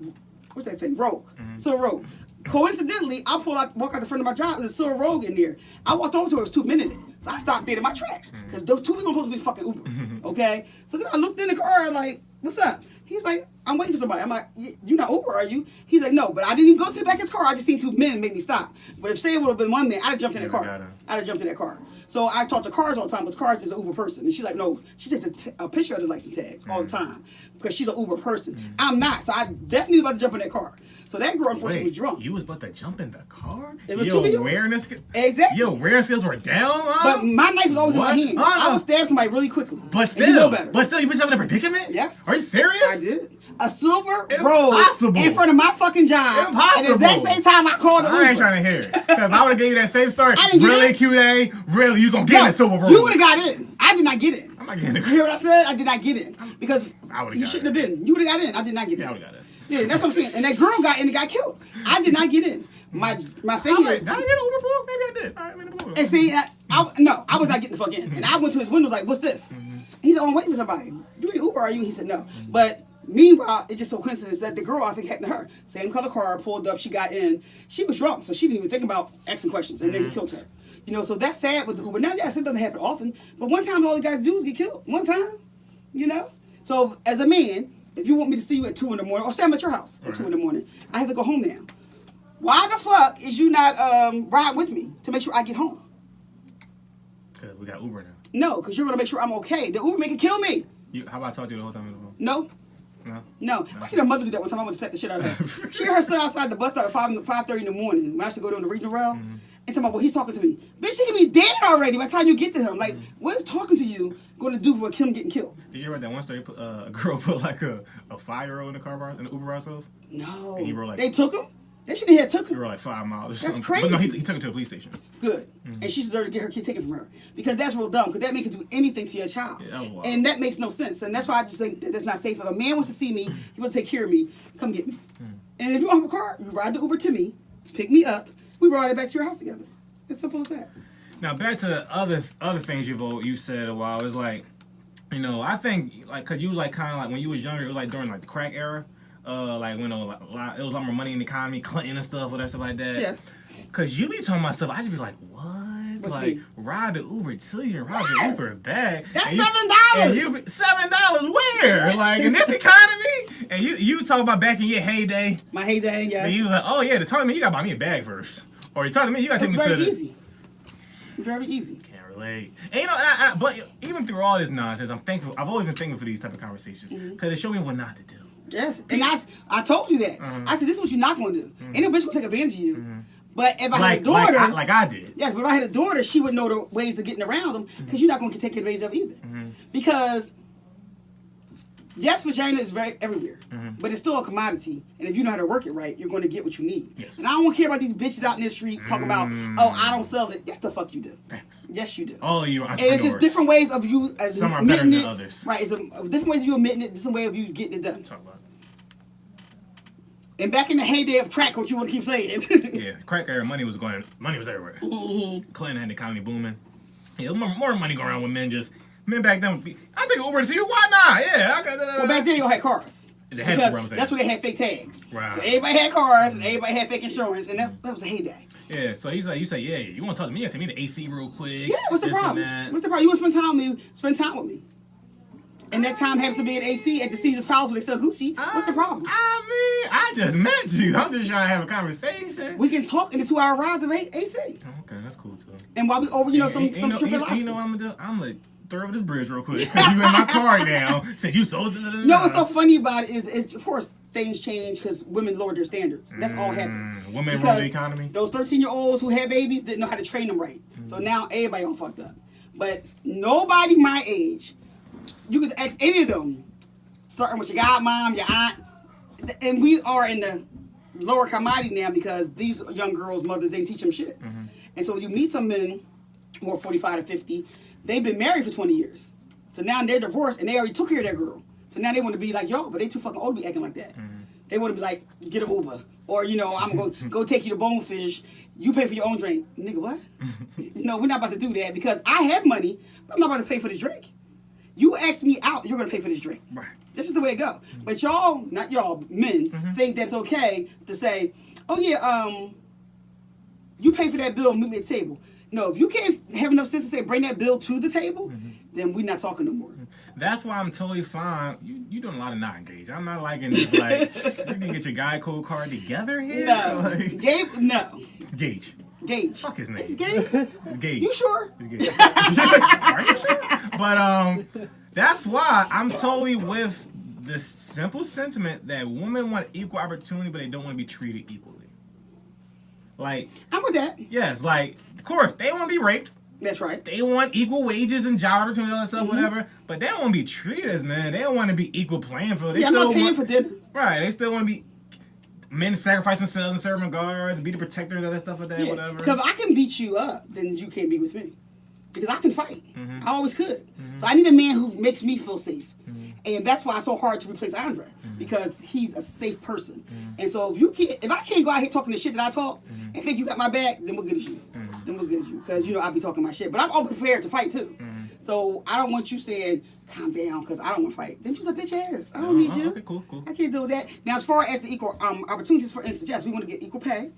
what's that thing? Rogue. Silver Rogue. Coincidentally, I walk out the front of my job, there's a Silver Rogue in there. I walked over to her, it was 2 minutes. So I stopped dead in my tracks. Because those two people are supposed to be fucking Uber. Okay? So then I looked in the car, like, what's up? He's like, I'm waiting for somebody. I'm like, you not Uber, are you? He's like, no, but I didn't even go to the back of his car. I just seen 2 men make me stop. But if say it would have been one man, I'd have jumped in that car. I'd have jumped in that car. So I talk to Cars all the time, because Cars is an Uber person. And she's like, no, she takes a picture of the license tags all the time. Because she's an Uber person. I'm not. So I definitely about to jump in that car. So that girl, unfortunately, was drunk. You was about to jump in the car? It was Your awareness, exactly. Your awareness skills were down, huh? But my knife was always in my hand. I would stab somebody really quickly. But still, you know better. You put yourself in a predicament? Yes. Are you serious? I did. A Silver Rogue in front of my fucking job. Impossible. At the exact same time I called the Uber. I ain't trying to hear it. Because if I would have gave you that same story, I didn't get really, it. QA, really, you gonna get a Silver Rogue. You would have got in. I did not get in. I'm not getting it. You hear what I said? I did not get in. Because you shouldn't have been. You would have got in. I did not get in. Yeah, I would have got in. Yeah, that's what I'm saying. And that girl got in and got killed. I did not get in. My thing is. Did I get an Uber pool? Maybe I did. All right, maybe Uber. And see, I was not getting the fuck in. And I went to his window like, what's this? He's like, I'm waiting for somebody. You in Uber, are you? He said, no. But meanwhile, it's just so coincidence that the girl, I think, happened to her. Same color car, pulled up, she got in. She was drunk, so she didn't even think about asking questions. And then he killed her. So that's sad with the Uber. Now, yes, it doesn't happen often. But one time, all you got to do is get killed. One time, So as a man, if you want me to see you at 2 in the morning, or say I'm at your house at 2 in the morning, I have to go home now. Why the fuck is you not ride with me to make sure I get home? Because we got Uber now. No, because you're going to make sure I'm okay. The Uber can kill me. How about I talk to you the whole time on the phone? No. I seen her mother do that one time. I would have slapped the shit out of her. She heard her sit outside the bus stop at 5:30 in the morning. When I used to go down the regional rail. And talking about, well, he's talking to me. Bitch, he can be dead already by the time you get to him. Like, what is talking to you going to do for him getting killed? Did you hear about that one story? A girl put like a 5-year-old in the car in the Uber herself? No. And he wrote like, they took him? They shouldn't have took him. He rode like 5 miles or that's something. Crazy. But no, he took her to a police station. Good. And she deserved to get her kid taken from her. Because that's real dumb. Because that man can do anything to your child. Yeah, wow. And that makes no sense. And that's why I just think that's not safe. If a man wants to see me, he wants to take care of me, come get me. And if you don't have a car, you ride the Uber to me, pick me up, we ride it back to your house together. It's simple as that. Now back to other things you said a while. It's like, I think like because you was like kind of like when you was younger, it was like during like the crack era, like when it was a lot more money in the economy, Clinton and stuff, whatever stuff like that. Yes. Cause you be talking about stuff, I just be like, what? like, ride the Uber to you and ride the Uber back. That's and $7. you $7 where? Like, in this economy? And you talk about back in your heyday. My heyday, yes. And you was like, oh yeah, to talk to me, you gotta buy me a bag first. Or you talk to me, you gotta take me to Very the... easy. Very easy. Can't relate. And you know, but even through all this nonsense, I'm thankful. I've always been thankful for these type of conversations because they show me what not to do. Yes, and I told you that. I said, this is what you're not going to do. Ain't no bitch going to take advantage of you. But if I had a daughter... Like I did. Yes, but if I had a daughter, she would know the ways of getting around them because you're not going to take advantage of either. Because, yes, vagina is very everywhere, but it's still a commodity. And if you know how to work it right, you're going to get what you need. Yes. And I don't care about these bitches out in the streets talking about, oh, I don't sell it. Yes, the fuck you do. Thanks. Yes, you do. All of you entrepreneurs. And it's just different ways of you as Some are better admitting than it. others. Right, it's different ways of you admitting it, different way of you getting it done. Talk about it. And back in the heyday of crack, what you want to keep saying. Yeah, crack era, money was everywhere. Clinton had the economy booming. Yeah, more money going around with men back then. I'll take an Uber to you. Why not? Yeah, I got that. Well, back then you had cars. They had Because that's when they had fake tags. Right. So everybody had cars and everybody had fake insurance, and that was a heyday. Yeah, so he's like, you say, yeah, you want to talk to me? You have to take me to AC real quick. Yeah, what's the problem? What's the problem? You want to spend time with me? Spend time with me. And that time happens to be in AC at the Caesar's Palace where they sell Gucci. What's the problem? I mean, I just met you. I'm just trying to have a conversation. We can talk in the 2-hour ride to AC. Okay, that's cool too. And while we over, some stripping lobster. You know what I'm gonna do? I'm gonna throw over this bridge real quick because you in my car now. Since you sold it. You know what's so funny about it is of course things change because women lowered their standards. That's all happened. Women rule the economy. Those 13-year-olds who had babies didn't know how to train them right. So now everybody all fucked up. But nobody my age, you could ask any of them, starting with your godmom, your aunt, and we are in the lower commodity now because these young girls' mothers didn't teach them shit. And so when you meet some men who are 45 to 50, they've been married for 20 years. So now they're divorced and they already took care of that girl. So now they want to be like y'all, but they too fucking old to be acting like that. They want to be like, get an Uber. Or, I'm going to go take you to Bonefish. You pay for your own drink. Nigga, what? No, we're not about to do that because I have money, but I'm not about to pay for this drink. You ask me out, you're going to pay for this drink. Right. This is the way it go. But y'all, not y'all, men, think that's okay to say, oh yeah, you pay for that bill and meet me at the table. No, if you can't have enough sense to say bring that bill to the table, then we're not talking no more. That's why I'm totally fine. You doing a lot of not engaged. I'm not liking this like you can get your guy code card together here. No, like, Gabe, no. Gage. Fuck his name. It's Gabe. It's Gage. You sure? It's Gage. Are you sure? But that's why I'm totally with this simple sentiment that women want equal opportunity, but they don't want to be treated equally. Like I'm with that. Yes, like of course they want to be raped. That's right. They want equal wages and job opportunity, all that stuff, whatever. But they don't want to be treated as men. They don't want to be equal playing field. I'm not paying for dinner. Right. They still want to be men sacrifice themselves and serve guards, be the protectors, all that stuff like that, whatever. Because if I can beat you up, then you can't be with me. Because I can fight. I always could. So I need a man who makes me feel safe. And that's why it's so hard to replace Andre. Because he's a safe person. And so if I can't go out here talking the shit that I talk and think you got my back, then we'll get at you. Then we'll get at you. Because I'll be talking my shit. But I'm always prepared to fight too. So I don't want you saying, calm down, because I don't want to fight. Then you're a bitch ass. I don't need you. Okay, cool. I can't do that. Now, as far as the equal opportunities, for instance, yes, we want to get equal pay.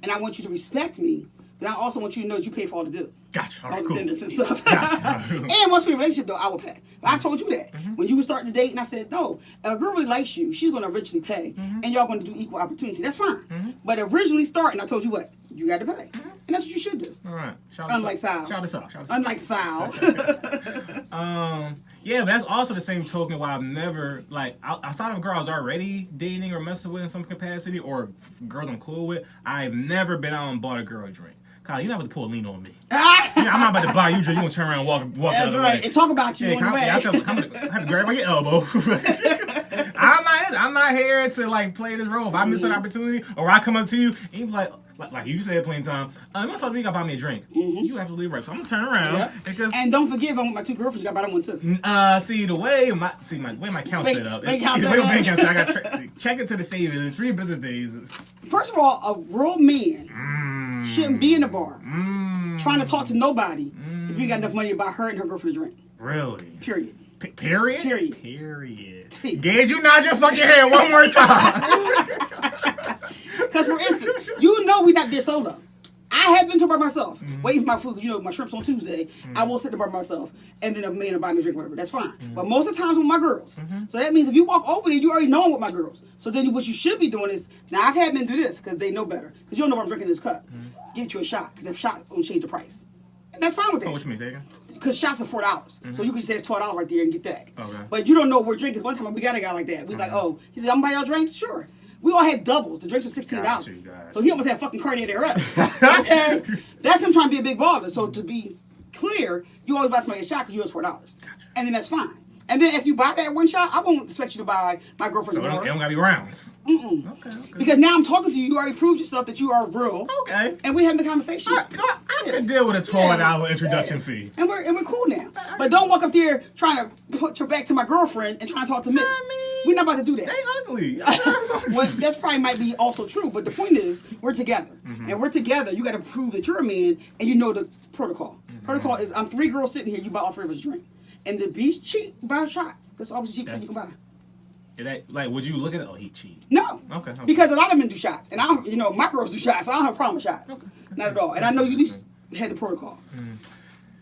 And I want you to respect me. But I also want you to know that you pay for all the deal. Gotcha. All the dinners and stuff. Gotcha. And once we're in a relationship, though, I will pay. I told you that. When you were starting to date, and I said, no, if a girl really likes you, she's going to originally pay. And y'all going to do equal opportunity. That's fine. But originally starting, I told you what? You got to pay. And that's what you should do. All right. Unlike Sal. Shout us out. Unlike Sal. Yeah, but that's also the same token why I've never, like, outside of a girl I was already dating or messing with in some capacity, or girls I'm cool with, I've never been out and bought a girl a drink. Kyle, you're not about to pull Lena on me. I'm not about to buy you a drink. You gonna turn around and walk That's the other right. way. And talk about you on the way. I have to grab by your elbow. I'm not here to like play this role. If I miss an opportunity, or I come up to you and you be like you said plenty of time, you want to talk to me? You gotta buy me a drink. You absolutely right. So I'm gonna turn around because. And don't forget, if I'm with my two girlfriends, you gotta buy them one too. See the way my account set up. I got check it to the savings. 3 business days. First of all, a real man shouldn't be in the bar trying to talk to nobody if you got enough money to buy her and her girlfriend a drink. Really? Period. Period. Gage, you nod your fucking head one more time. Because for instance, you know we're not there solo. I have been to by myself, waiting for my food. 'Cause, my shrimp's on Tuesday. I will sit there by myself, and then a man will buy me a drink, whatever. That's fine. But most of the times with my girls. So that means if you walk over there, you already know I'm with my girls. So then what you should be doing is, now I've had men do this because they know better. Because you don't know what I'm drinking in this cup. Get you a shot, because that shot won't change the price. And that's fine with that. Oh, what you mean, taking? Because shots are $4. So you can say it's $12 right there and get that. Okay. But you don't know what we're drinking. One time we got a guy like that. We was like, oh, he said, I'm gonna buy y'all drinks? Sure. We all had doubles. The drinks were $16. Gotcha. So he almost had fucking cardiac arrest. Okay? That's him trying to be a big baller. So to be clear, you always buy somebody a shot because you owe us $4. And then that's fine. And then if you buy that one shot, I won't expect you to buy my girlfriend's So it water. don't gotta be rounds. Okay. Because now I'm talking to you. You already proved yourself that you are real. Okay. And we having the conversation. All right, you know what? I can deal with a $12 introduction fee. And we're cool now. But don't walk up there trying to put your back to my girlfriend and try to talk to me. We're not about to do that. They ugly. Well, that probably might be also true, but the point is, we're together. And we're together, you got to prove that you're a man and you know the protocol. Protocol is, I'm 3 girls sitting here, you buy all 3 of us a drink. And to be cheap, buy shots. That's always the cheapest thing you can buy. Like, would you look at it? Oh, he cheat. No. Okay. Because a lot of men do shots. And I don't, my girls do shots, so I don't have a problem with shots. Not at all. And I know you at least had the protocol.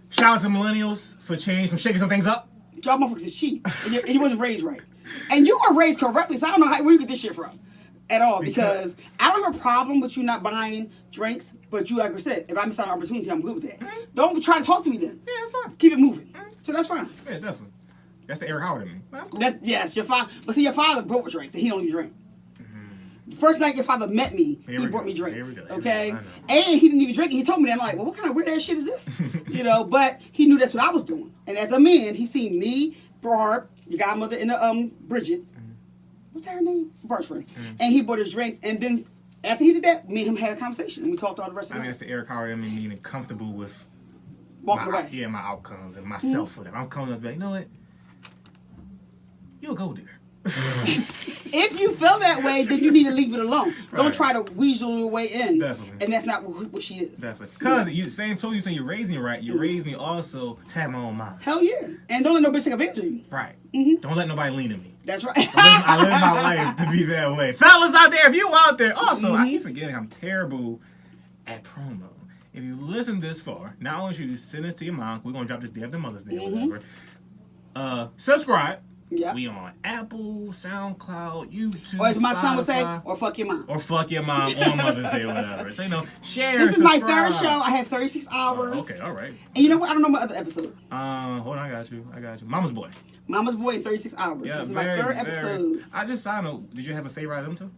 Shout out to millennials for change, some shaking some things up. Y'all motherfuckers is cheap. And you wasn't raised right. And you were raised correctly, so I don't know where you get this shit from at all. Because I don't have a problem with you not buying drinks, but you, like I said, if I miss out on an opportunity, I'm good with that. Don't try to talk to me then. Yeah, that's fine. Keep it moving. So that's fine. Yeah, definitely. That's the Eric Howard in me. Well, cool. Yes, your father. But see, your father brought drinks, and he don't even drink. The first night your father met me, he brought me drinks. Okay, and he didn't even drink it. He told me that. I'm like, well, what kind of weird ass shit is this? But he knew that's what I was doing. And as a man, he seen me, Barb, your godmother, and the Bridget. What's her name? Bart's friend. And he bought his drinks, and then after he did that, me and him had a conversation, and we talked all the rest of the I mean, night. that's the Eric Howard in me being comfortable with Walking away. Yeah, my outcomes and myself with it. I'm coming up and be like, you know what? You'll go there. If you feel that way, then you need to leave it alone. Don't Right. try to weasel your way in. Definitely. And that's not what she is. Definitely. Because you saying you raised me right, you raised me also to have my own mind. Hell yeah. And don't let no bitch take advantage of you. Right. Don't let nobody lean on me. That's right. I live my life to be that way. Fellas out there, if you out there, also, I keep forgetting I'm terrible at promo. If you listen this far, not only should you send this to your mom, we're going to drop this day after Mother's Day or whatever. Subscribe. Yeah. We on Apple, SoundCloud, YouTube, Or as my son would say, Spotify, or fuck your mom. or fuck your mom on Mother's Day or whatever. So, share, This is my subscribe. third show. I had 36 hours. Okay, all right. And you know what? I don't know my other episode. Hold on, I got you. Mama's Boy. Mama's Boy in 36 hours. Yeah, This is my third episode. I just signed up. Did you have a favorite out of them two?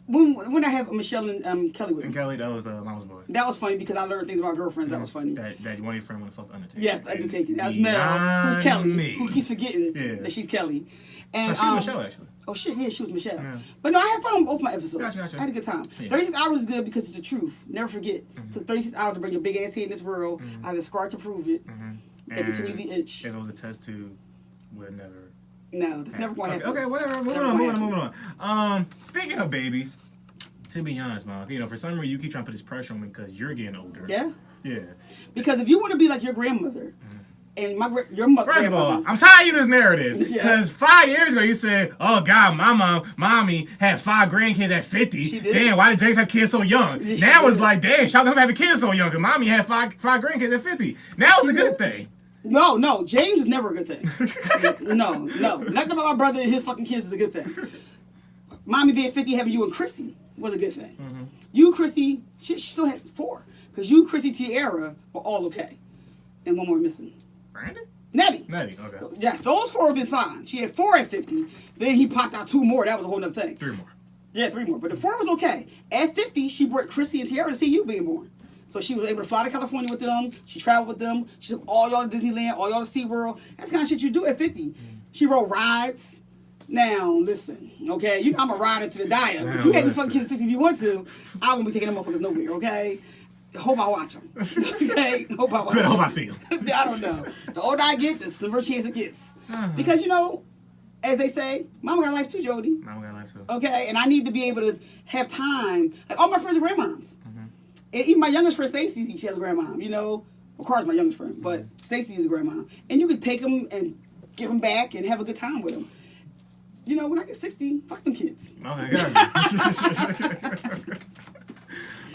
When I have Michelle and Kelly with me. And Kelly, that was Mama's Boy. That was funny because I learned things about girlfriends. That was funny. That one of your friends want to fuck Undertaker. Yes, Undertaker. That's Mel. Who's Kelly? Me. Who keeps forgetting that she's Kelly. And she was Michelle, actually. Oh shit, yeah, she was Michelle. Yeah. But no, I had fun with both my episodes. Gotcha. I had a good time. Yeah. 36 hours is good because it's the truth. Never forget. So 36 hours to bring your big ass head in this world. I have the scar to prove it. They continue the itch. If it was a test tube, would never. No, that's never going to happen. Okay, whatever. Moving on. Speaking of babies, to be honest, Mom, for some reason you keep trying to put this pressure on me because you're getting older. Yeah? Yeah. Because if you want to be like your grandmother, and your mother. First of all, I'm tired of this narrative. Because 5 years ago you said, oh God, my mommy had 5 grandkids at 50. She did. Damn, why did James have kids so young? Yeah, now it's like, damn, shout out to having kids so young. Because mommy had five grandkids at 50. Now it's a good thing. No, James is never a good thing. No. Nothing about my brother and his fucking kids is a good thing. Mommy being 50, having you and Chrissy was a good thing. You, Chrissy, she still has 4. Because you, Chrissy, Tiara were all okay. And one more missing. Brandon? Nettie, okay. Yes, those 4 have been fine. She had 4 at 50. Then he popped out 2 more. That was a whole other thing. 3 more. Yeah, 3 more. But the 4 was okay. At 50, she brought Chrissy and Tiara to see you being born. So she was able to fly to California with them. She traveled with them. She took all y'all to Disneyland, all y'all to SeaWorld. That's the kind of shit you do at 50. She rode rides. Now, listen, okay? You know I'm a rider to the die. If you had these fucking kids at 60 if you want to, I won't be taking them motherfuckers nowhere, okay? Hope I watch them. Okay? Hope I watch them. Hope I see them. I don't know. The older I get, the slimmer chance it gets. Because, as they say, mama got a life too, Jody. Mama got a life too. Okay? And I need to be able to have time. Like, all my friends are grandmoms. And even my youngest friend, Stacy, she has a grandmom. Of course, my youngest friend, but Stacy is a grandmom. And you can take them and give them back and have a good time with them. When I get 60, fuck them kids. Okay, got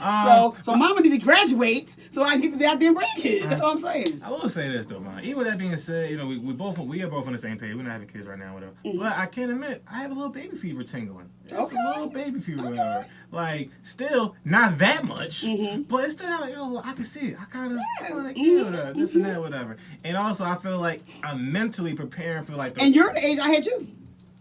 So mama need to graduate so I can get the goddamn grandkids. That's all I'm saying. I will say this though, man. Even with that being said, you know, we are both on the same page. We're not having kids right now, whatever. Mm-hmm. But I can't admit, I have a little baby fever tingling. It's Okay. a little baby fever, whatever. Like, still not that much, but it's still like, yo, I can see it. I kind of whatever, this and that, whatever. And also, I feel like I'm mentally preparing for like. And you're the age I had you.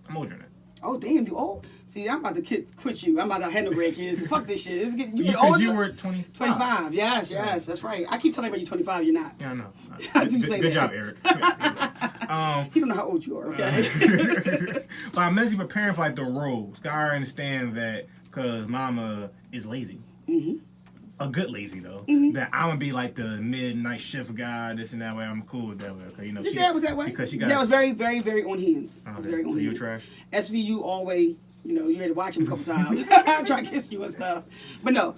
I'm older than that. Oh damn, you old. See, I'm about to quit you. I'm about to have no grandkids. Fuck this shit. It's getting you older. You were 25. 25. Yes, that's right. I keep telling everybody you're 25. You're not. Yeah, I know. I do say Good that. job, Eric. You don't know how old you are, okay? But I'm mentally preparing for like the roles. I understand that because mama is lazy. A good lazy though. That I'm gonna be like the midnight shift guy, this and that way. I'm cool with that way. Okay, you know, Your dad was that way. Because she Your got. dad was very, very, very on hands. Okay. Was very on So you hands. trash. SVU always, you know, you had to watch him a couple times. Try to kiss you and stuff. But no,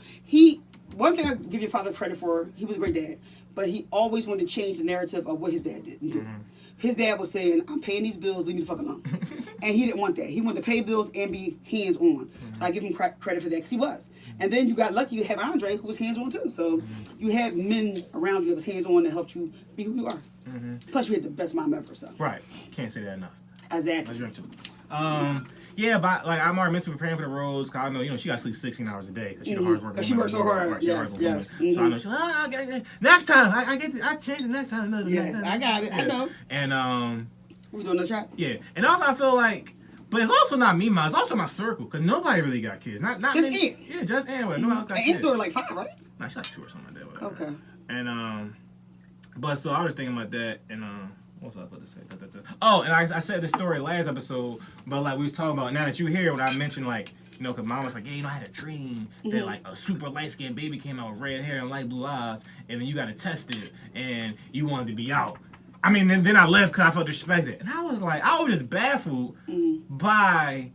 one thing I give your father credit for, he was a great dad, but he always wanted to change the narrative of what his dad didn't do. His dad was saying, I'm paying these bills, leave me the fuck alone. And he didn't want that. He wanted to pay bills and be hands-on. So I give him credit for that because he was. And then you got lucky you have Andre who was hands-on too. So you had men around you that was hands-on that helped you be who you are. Plus you had the best mom ever. So. Right. Can't say that enough. Exactly. I drink too. Yeah, but like I'm already mentally preparing for the roles. Cause I know, you know, she got to sleep 16 hours a day because she the hardest working. Because she works so hard. Right, Yes. So I know she. Next time I change it next time. Yes, I got it. Yeah. I know. And We doing the trap? yeah, and also I feel like, but it's also not me, man. It's also my circle because nobody really got kids. Not Just me. Aunt. Yeah, just Aunt. No one else got And kids. Aunt daughter like 5, right? Nah, she like 2 or something like that. Whatever. Okay. And but so I was thinking about that, and what was I about to say? Oh, and I said this story last episode, but like we was talking about now that you here, when I mentioned like, you know, cause mom was like, yeah, you know, I had a dream that like a super light skinned baby came out with red hair and light blue eyes, and then you got to test it, and you wanted to be out. I mean, then I left because I felt disrespected, and I was like, I was just baffled by.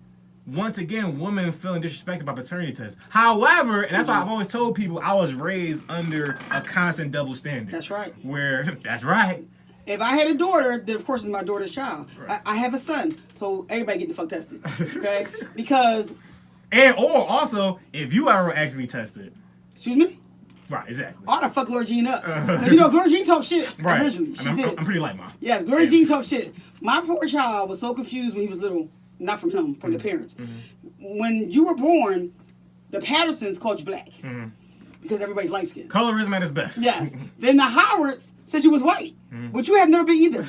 Once again, women feeling disrespected by paternity tests. However, and that's why I've always told people I was raised under a constant double standard. That's right. Where, that's right. If I had a daughter, then of course it's my daughter's child. Right. I have a son, so everybody get the fuck tested, okay? Because... Or also, if you ever actually tested. Excuse me? Right, exactly. I ought to fuck Gloria Jean up. Because you know, Gloria Jean talked shit originally. She did. I'm pretty light, Mom. Yes, Gloria Jean talked shit. My poor child was so confused when he was little. Not from him, from the parents. When you were born, the Pattersons called you black. Because everybody's light skinned. Colorism at its best. Yes. Then the Howards said you was white. Which you have never been either.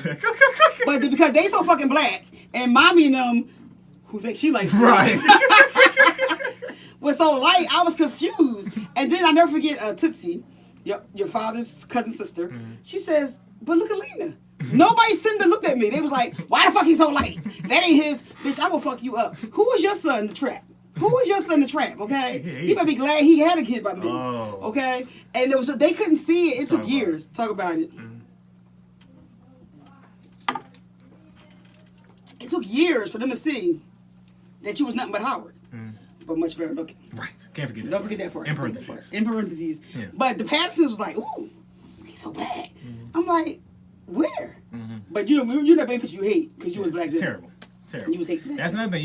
But because they so fucking black, and mommy and them, who think she likes right. was so light, I was confused. And then I never forget Tootsie, your father's cousin sister. She says, but look at Lena. Nobody sitting there looked at me. They was like, why the fuck he so light? That ain't his. Bitch, I will fuck you up. Who was your son, the trap? Who was your son, the trap, okay? He better be glad he had a kid by me, okay? And they couldn't see it. It took years. Talk about it. It took years for them to see that you was nothing but Howard. But much better looking. Right. Can't forget that. Don't forget that part. In parentheses. In parentheses. Yeah. But the Pattersons was like, ooh, he's so black. I'm like, where? But you know, you're that baby you hate because you was black then. Terrible. Terrible. You was hating that. That's another thing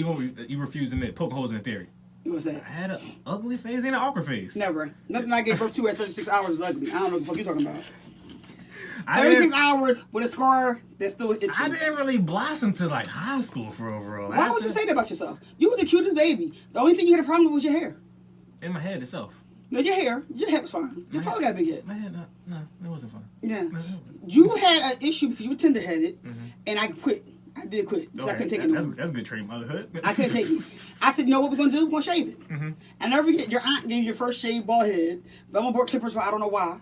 you refuse to admit. Poke holes in the theory. What's that? I had an ugly face and an awkward face. Never. Nothing I gave birth to at 36 hours is ugly. I don't know what the fuck you're talking about. I 36 hours with a scar that's still itchy. I didn't really blossom to like high school for overall. Why would you say that about yourself? You was the cutest baby. The only thing you had a problem with was your hair. In my head itself. No, your hair was fine. Your father got a big head. My head, no, it wasn't fun. Yeah. You had an issue because you were tender-headed, and I quit. I did quit because I couldn't take it no more. That's a good trait, motherhood. I couldn't take it. I said, you know what we're going to do? We're going to shave it. And I never forget, your aunt gave you your first shaved bald head. Velma bought clippers for I don't know why.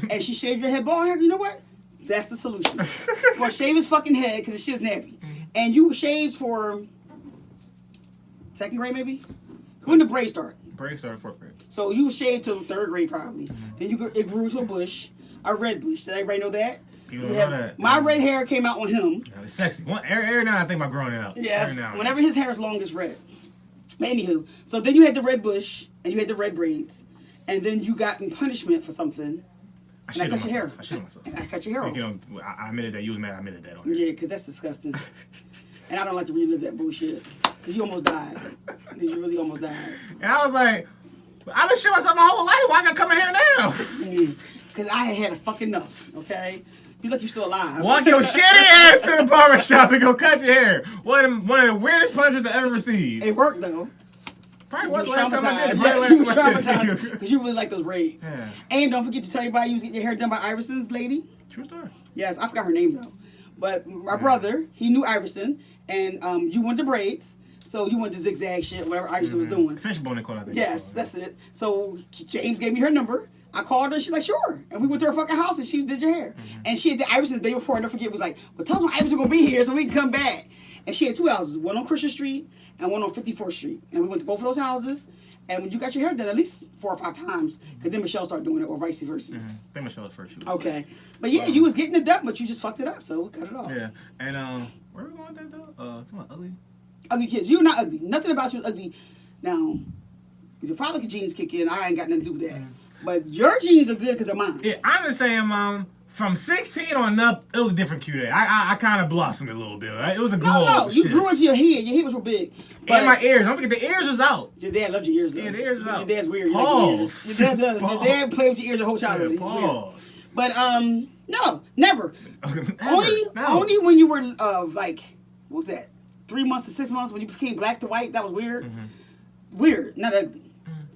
And she shaved your head bald hair. You know what? That's the solution. We're going to shave his fucking head because his shit's nappy. And you were shaved for 2nd grade maybe? When did the braid start? Braid started 4th grade. So you were shaved till 3rd grade probably. Then it grew to a bush, a red bush. Does everybody know that? People don't know that. My red hair came out on him. It's sexy. Every now I think about growing it out. Yes. Whenever his hair is long, it's red. But anywho, so then you had the red bush and you had the red braids, and then you got in punishment for something. I shit on cut your hair. myself. I shit on myself. And I cut your hair off. You know, I admitted that. You was mad. I admitted that on Yeah, because that's disgusting. And I don't like to relive that bullshit. Because you almost died. Because you really almost died. And I was like, I've been shitting myself my whole life. Why I gotta come in here now? Because I had a fucking enough, okay? You look, you still alive. Walk your shitty ass to the barber shop and go cut your hair. One of the weirdest punches I ever received. It worked, though. Probably was the last time I did it. Yes, you were traumatized because you really like those braids. Yeah. And don't forget to tell everybody you was getting your hair done by Iverson's lady. True story. Yes, I forgot her name, though. But my brother, he knew Iverson, and you went to braids. So you went to zigzag shit, whatever Iverson was doing. Fishbone and call, I think. Yes, that's it. So James gave me her number. I called her. She's like, sure. And we went to her fucking house and she did your hair. And she had the Iverson the day before. And don't forget, was like, well, tell us when Iverson gonna be here so we can come back. And she had 2 houses, one on Christian Street and one on 54th Street. And we went to both of those houses. And when you got your hair done at least 4 or 5 times, because then Michelle started doing it, or vice versa. I think Michelle was first. Okay, but yeah, you was getting it done, but you just fucked it up, so we cut it off. Yeah, and where are we going with that though? Talking about ugly. Ugly kids. You're not ugly. Nothing about you is ugly. Now, if your father's genes kick in, I ain't got nothing to do with that. But your genes are good because of mine. Yeah, I'm just saying, from 16 on up, it was a different cute day. I kind of blossomed a little bit. Right? It was a glow. No, you grew into your head. Your head was real big. But and my ears. Don't forget, the ears was out. Your dad loved your ears, though. Yeah, the ears was out. Your dad's weird. Pause. Like your ears. Your dad does. Your dad played with your ears the whole childhood. Yeah, He's pause. weird. But, no, never. No. Only when you were, like, what was that? 3 months to 6 months when you became black to white. That was weird. Weird, not ugly.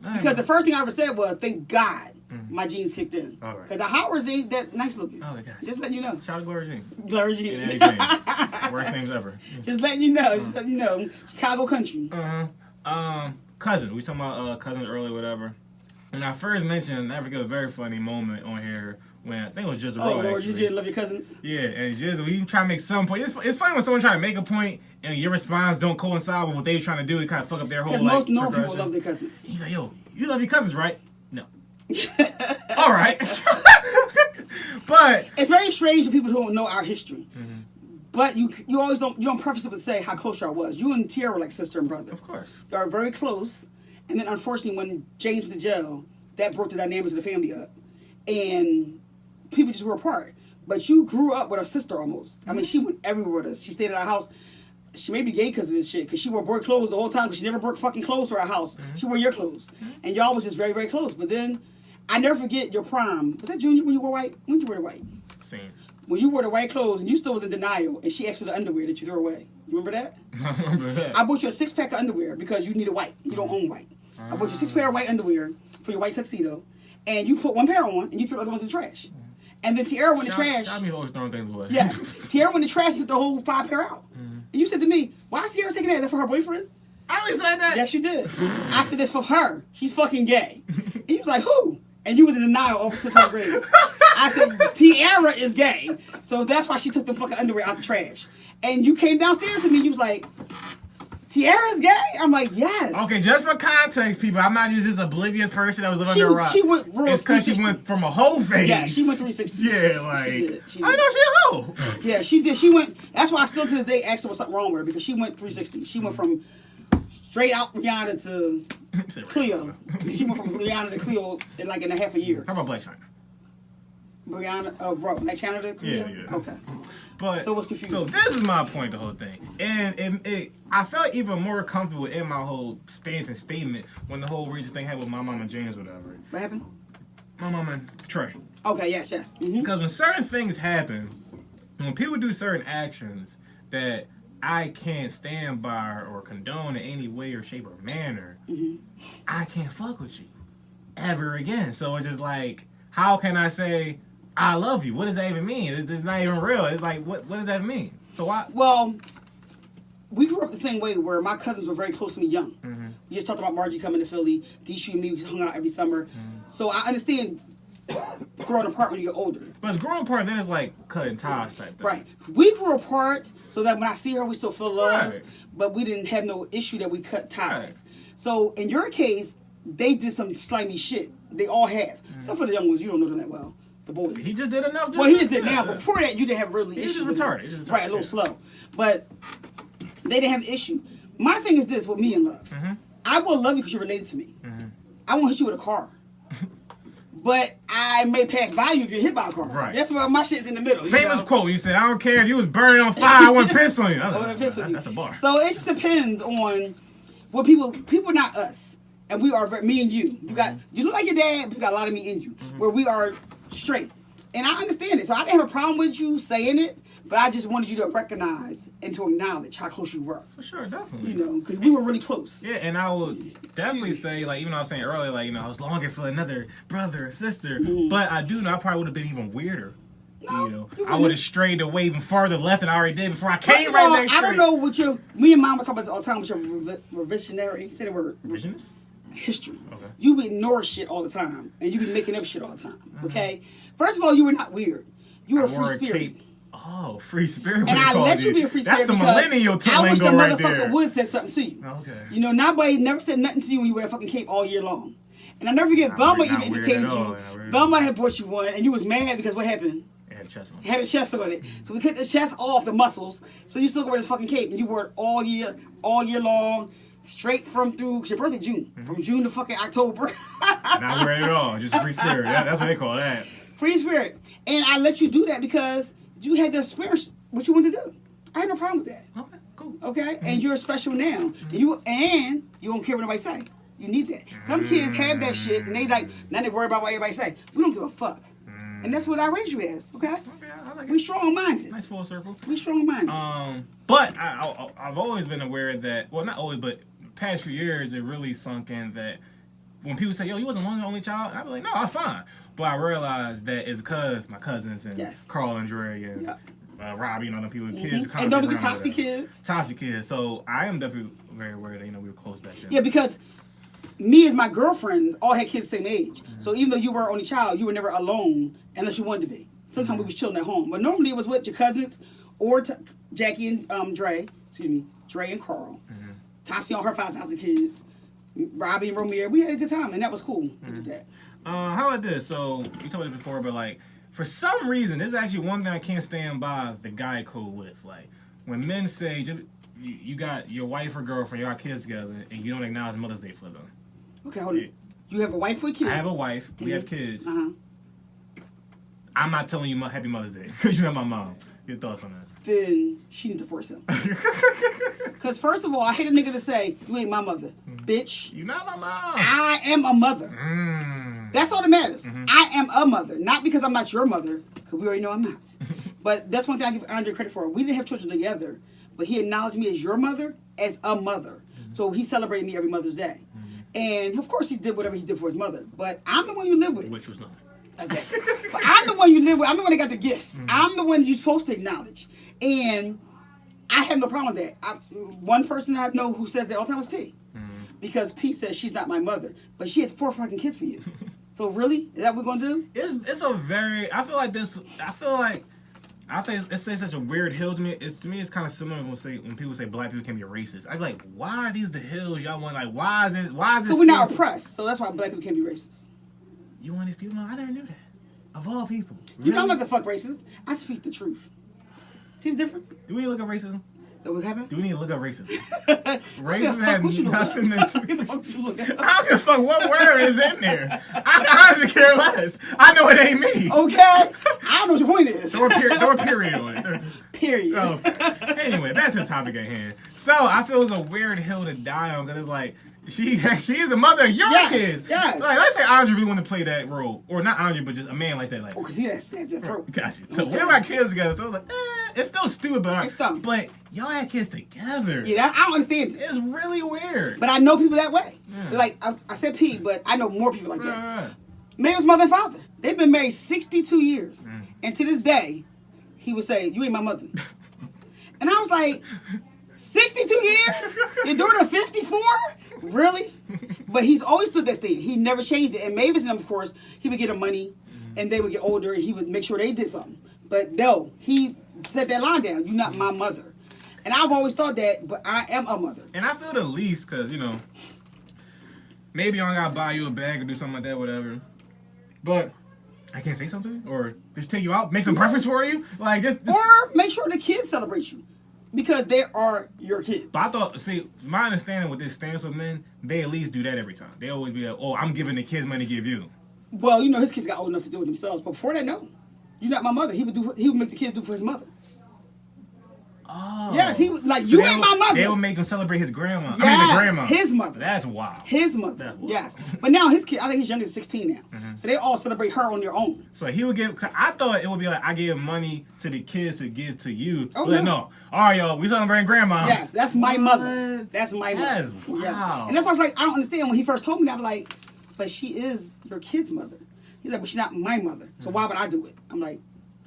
Because the first thing I ever said was, thank God my genes kicked in. Because the Howards ain't that nice looking. Oh, God. Just letting you know. Shout out to Gloria Jean. Gloria Jean. And Eddie James. Worst names ever. Just letting you know. Just letting you know. Chicago country. Cousin. We were talking about cousins earlier, whatever. When I first mentioned, I forget a very funny moment on here when I think it was just a Oh, Lord, you didn't love your cousins? Yeah, and just we try to make some point. It's funny when someone try to make a point and your response don't coincide with what they trying to do. They kind of fuck up their whole Because most normal people love their cousins. He's like, yo, you love your cousins, right? No. All right. But it's very strange for people who don't know our history. But you always don't preface it with say how close y'all was. You and Tierra were like sister and brother. Of course. Y'all are very close. And then unfortunately when James went to jail, that broke the dynamics of the family up. And people just grew apart. But you grew up with a sister almost. I mean, she went everywhere with us. She stayed at our house. She may be gay because of this shit, because she wore boy clothes the whole time, because she never brought fucking clothes to our house. She wore your clothes. And y'all was just very, very close. But then, I never forget your prom. Was that Junior when you wore white? When did you wear the white? Same. When you wore the white clothes and you still was in denial, and she asked for the underwear that you threw away. You remember that? I remember that. I bought you a 6-pack of underwear because you needed white. You don't own white. I bought you 6 pair of white underwear for your white tuxedo, and you put 1 pair on, and you threw the other ones in the trash. And then Tierra went in the trash. Shout me always throwing things away. Yes. Tierra went in the trash and took the whole 5 pair out. And you said to me, why is Tierra taking that? Is that for her boyfriend? I only said that. Yes, you did. I said, that's for her. She's fucking gay. And you was like, who? And you was in denial over to 12th grade. I said, Tierra is gay. So that's why she took the fucking underwear out the trash. And you came downstairs to me and you was like, Tierra's gay? I'm like, yes. Okay, just for context, people, I'm not just this oblivious person that was living under a rock. She went real. It's because she went from a whole phase. Yeah, she went 360. Yeah, like She did. I know she a hoe. Yeah, she did. She went. That's why I still to this day ask her what's something wrong with her, because she went 360. She went from straight out Rihanna to Cleo. She went from Rihanna to Cleo in like in a half a year. How about Black China? Rihanna, bro, like China to Cleo. Yeah. Okay. But So what's confusing? So this is my point, the whole thing, and I felt even more comfortable in my whole stance and statement when the whole recent thing happened with my mom and James, whatever. What happened? My mom and Trey. Okay. Yes. Mm-hmm. Because when certain things happen, when people do certain actions that I can't stand by or condone in any way or shape or manner, I can't fuck with you ever again. So it's just like, how can I say I love you? What does that even mean? It's not even real. It's like, what does that mean? So why? Well, we grew up the same way where my cousins were very close to me young. We just talked about Margie coming to Philly. Dishu and me hung out every summer. So I understand growing apart when you get older. But it's growing apart, then it's like cutting ties type thing. Right. We grew apart so that when I see her, we still feel love. Right. But we didn't have no issue that we cut ties. Right. So in your case, they did some slimy shit. They all have. Except for the young ones, you don't know them that well. The boys. He just did enough. Well, he just did now, but before that, you didn't have really He issue. was just retarded. Right, a little slow. But they didn't have an issue. My thing is this with me and love. I will love you because you're related to me. I won't hit you with a car. But I may pass by you if you're hit by a car. Right. That's where my shit's in the middle. Famous quote. You said, I don't care if you was burning on fire, I wouldn't piss on you. I wouldn't piss on you. That's a bar. So it just depends on what people not us. and we are me and you. You look like your dad, but you got a lot of me in you. Where we are straight, and I understand it. So I didn't have a problem with you saying it, but I just wanted you to recognize and to acknowledge how close you were. For sure, definitely. You know, because we were really close. Yeah, and I would definitely say, like, even though I was saying earlier, like, you know, I was longing for another brother or sister, but I do know I probably would have been even weirder. No, you know, I would have strayed away even farther left than I already did before I came right back straight. I don't know what me and Mom were talking about this all the time with your revisionary, say the word. Revisionist? History. Okay. You be ignore shit all the time, and you be making up shit all the time, okay? First of all, you were not weird. You were a free spirit. Oh, free spirit. And I let you be a free spirit. That's the millennial I wish the right motherfucker there. would said something to you. Okay. You know, nobody never said nothing to you when you wear a fucking cape all year long. And I never forget, Velma even entertained you. Velma had bought you one, and you was mad because what happened? Had a chest on it. So we cut the chest off, the muscles. So you still wear this fucking cape, and you wore it all year long, straight from through, because your birthday June. From June to fucking October. Not wearing it all, just free spirit. That's what they call that. Free spirit. And I let you do that because you had the experience, what you wanted to do. I had no problem with that. Okay, cool. Okay? And you're special now. And you don't care what nobody say. You need that. Some kids have that shit, and they like, now they worry about what everybody say. We don't give a fuck. And that's what I raised you as, okay? I like we strong-minded. Nice full circle. We strong-minded. But I've always been aware that, well, not always, but past few years, it really sunk in that when people say, yo, you wasn't the only child, I'd be like, no, I was fine. But I realized that it's because my cousins and Carl and Dre and Robbie and other people, kids. And don't forget Topsy kids. Topsy kids. So I am definitely very aware that, you know, we were close back then. Yeah, because me and my girlfriends all had kids the same age. So even though you were only child, you were never alone unless you wanted to be. Sometimes we was chilling at home. But normally it was with your cousins or Jackie and Dre and Carl. Topsy on her 5,000 kids. Robbie and Romeo. We had a good time, and that was cool. We did that. How about this? So you told me this before, but like for some reason, this is actually one thing I can't stand by the guy code with. Like when men say you got your wife or girlfriend, you got kids together, and you don't acknowledge Mother's Day for them. Okay, hold on. You have a wife with kids? I have a wife. We have kids. I'm not telling you Happy Mother's Day because you're not my mom. Your thoughts on that? Then she needs to force him. Because first of all, I hate a nigga to say, you ain't my mother. Bitch. You're not my mom. I am a mother. That's all that matters. I am a mother. Not because I'm not your mother, because we already know I'm not. But that's one thing I give Andre credit for. We didn't have children together, but he acknowledged me as your mother, as a mother. So he celebrated me every Mother's Day. And of course he did whatever he did for his mother. But I'm the one you live with. Which was nothing. Exactly. But I'm the one you live with. I'm the one that got the gifts. I'm the one you're supposed to acknowledge. And I have no problem with that. One person I know who says that all the time is P. Because P says she's not my mother. But she has 4 fucking kids for you. So really? Is that what we're going to do? It's a very... I feel like it's such a weird hill to me. To me, it's kind of similar when people say black people can be racist. I'm like, why are these the hills y'all want? Like, why is this? Because we're not oppressed. So that's why black people can't be racist. You want these people? No, I never knew that. Of all people. You know I'm not the fuck racist. I speak the truth. See the difference? Do we look at racism? What happened? Do we need to look up racism? Racism has nothing to do. I don't give a fuck what word is in there. I honestly care less. I know it ain't me. Okay. I don't know what your point is. Throw a period on it. Period. Oh. Anyway, back to the topic at hand. So I feel it's a weird hill to die on because it's like she is a mother of your kids. Yes. Like, let's say Andre really want to play that role, or not Andre, but just a man like that. Like, because he had stabbed their throat. Got you. So we have our kids together. So I was like, it's still stupid, but it's dumb. But y'all had kids together. Yeah, I don't understand it. It's really weird. But I know people that way. Yeah. Like I said P, but I know more people like that. Right. May's mother and father. They've been married 62 years. And to this day, he would say, you ain't my mother. And I was like, 62 years? Your daughter 54? Really? But he's always stood that stand. He never changed it. And Mavis and them, of course, he would get them money, and they would get older, and he would make sure they did something. But no, he set that line down. You're not my mother. And I've always thought that, but I am a mother. And I feel the least, because, you know, maybe I gotta buy you a bag or do something like that, whatever. But I can't say something? Or just take you out, make some breakfast for you? Like, just... Or make sure the kids celebrate you. Because they are your kids. But I thought, see, my understanding with this stance with men, they at least do that every time. They always be like, oh, I'm giving the kids money to give you. Well, you know, his kids got old enough to do it themselves. But before that, no. You're not my mother. He would make the kids do for his mother. Oh. Yes, he was like, you ain't my mother. They would make him celebrate his grandma. Yes, I mean, the grandma. his mother. That's wild. His mother. That's wild. Yes. But now his kid, I think his youngest is 16 now. So they all celebrate her on their own. So he would give, I thought it would be like, I give money to the kids to give to you. Oh, but no. All right, y'all, we celebrating grandma. Yes, that's my mother. That's my mother. That's wow. Yes. And that's why I was like, I don't understand. When he first told me that, I was like, but she is your kid's mother. He's like, but she's not my mother. So why would I do it? I'm like,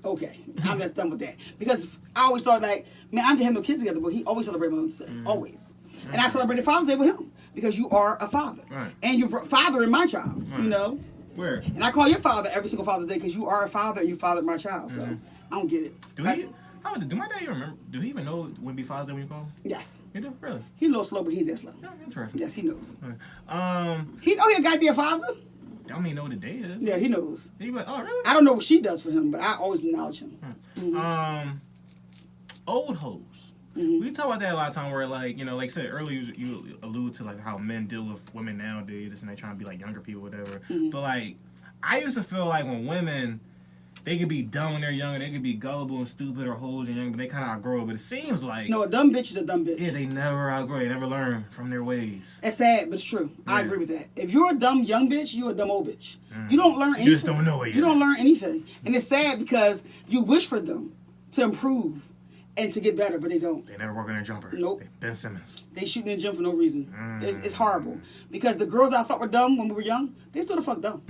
okay, I'm just done with that. Because I always thought like, man, I didn't have no kids together, but he always celebrated Mother's Day, always. And I celebrated Father's Day with him because you are a father, and you're fathering my child. You know, where? And I call your father every single Father's Day because you are a father and you fathered my child. So I don't get it. Do my dad even remember? Do he even know when be Father's Day when you call him? Yes. You do? Really? He a little slow, but he that slow. Yeah, interesting. Yes, he knows. He He know he a goddamn father. don't even know what the day is. Yeah, he knows. He like, oh really? I don't know what she does for him, but I always acknowledge him. Old hoes. We talk about that a lot of time where like, you know, like I said earlier, you allude to like how men deal with women nowadays and they trying to be like younger people, whatever. But like, I used to feel like when women, they could be dumb when they're younger, they could be gullible and stupid or hoes and young, but they kind of outgrow it. But it seems like No, a dumb bitch is a dumb bitch. yeah, they never outgrow. They never learn from their ways. It's sad, but it's true. Yeah. I agree with that. If you're a dumb young bitch, you're a dumb old bitch. You don't learn anything. You just don't know it yet. You don't learn anything. And it's sad because you wish for them to improve and to get better, but they don't. They never work on their jumper. Nope. Ben Simmons. They shooting in the gym for no reason. It's horrible. Because the girls I thought were dumb when we were young, they still the fuck dumb.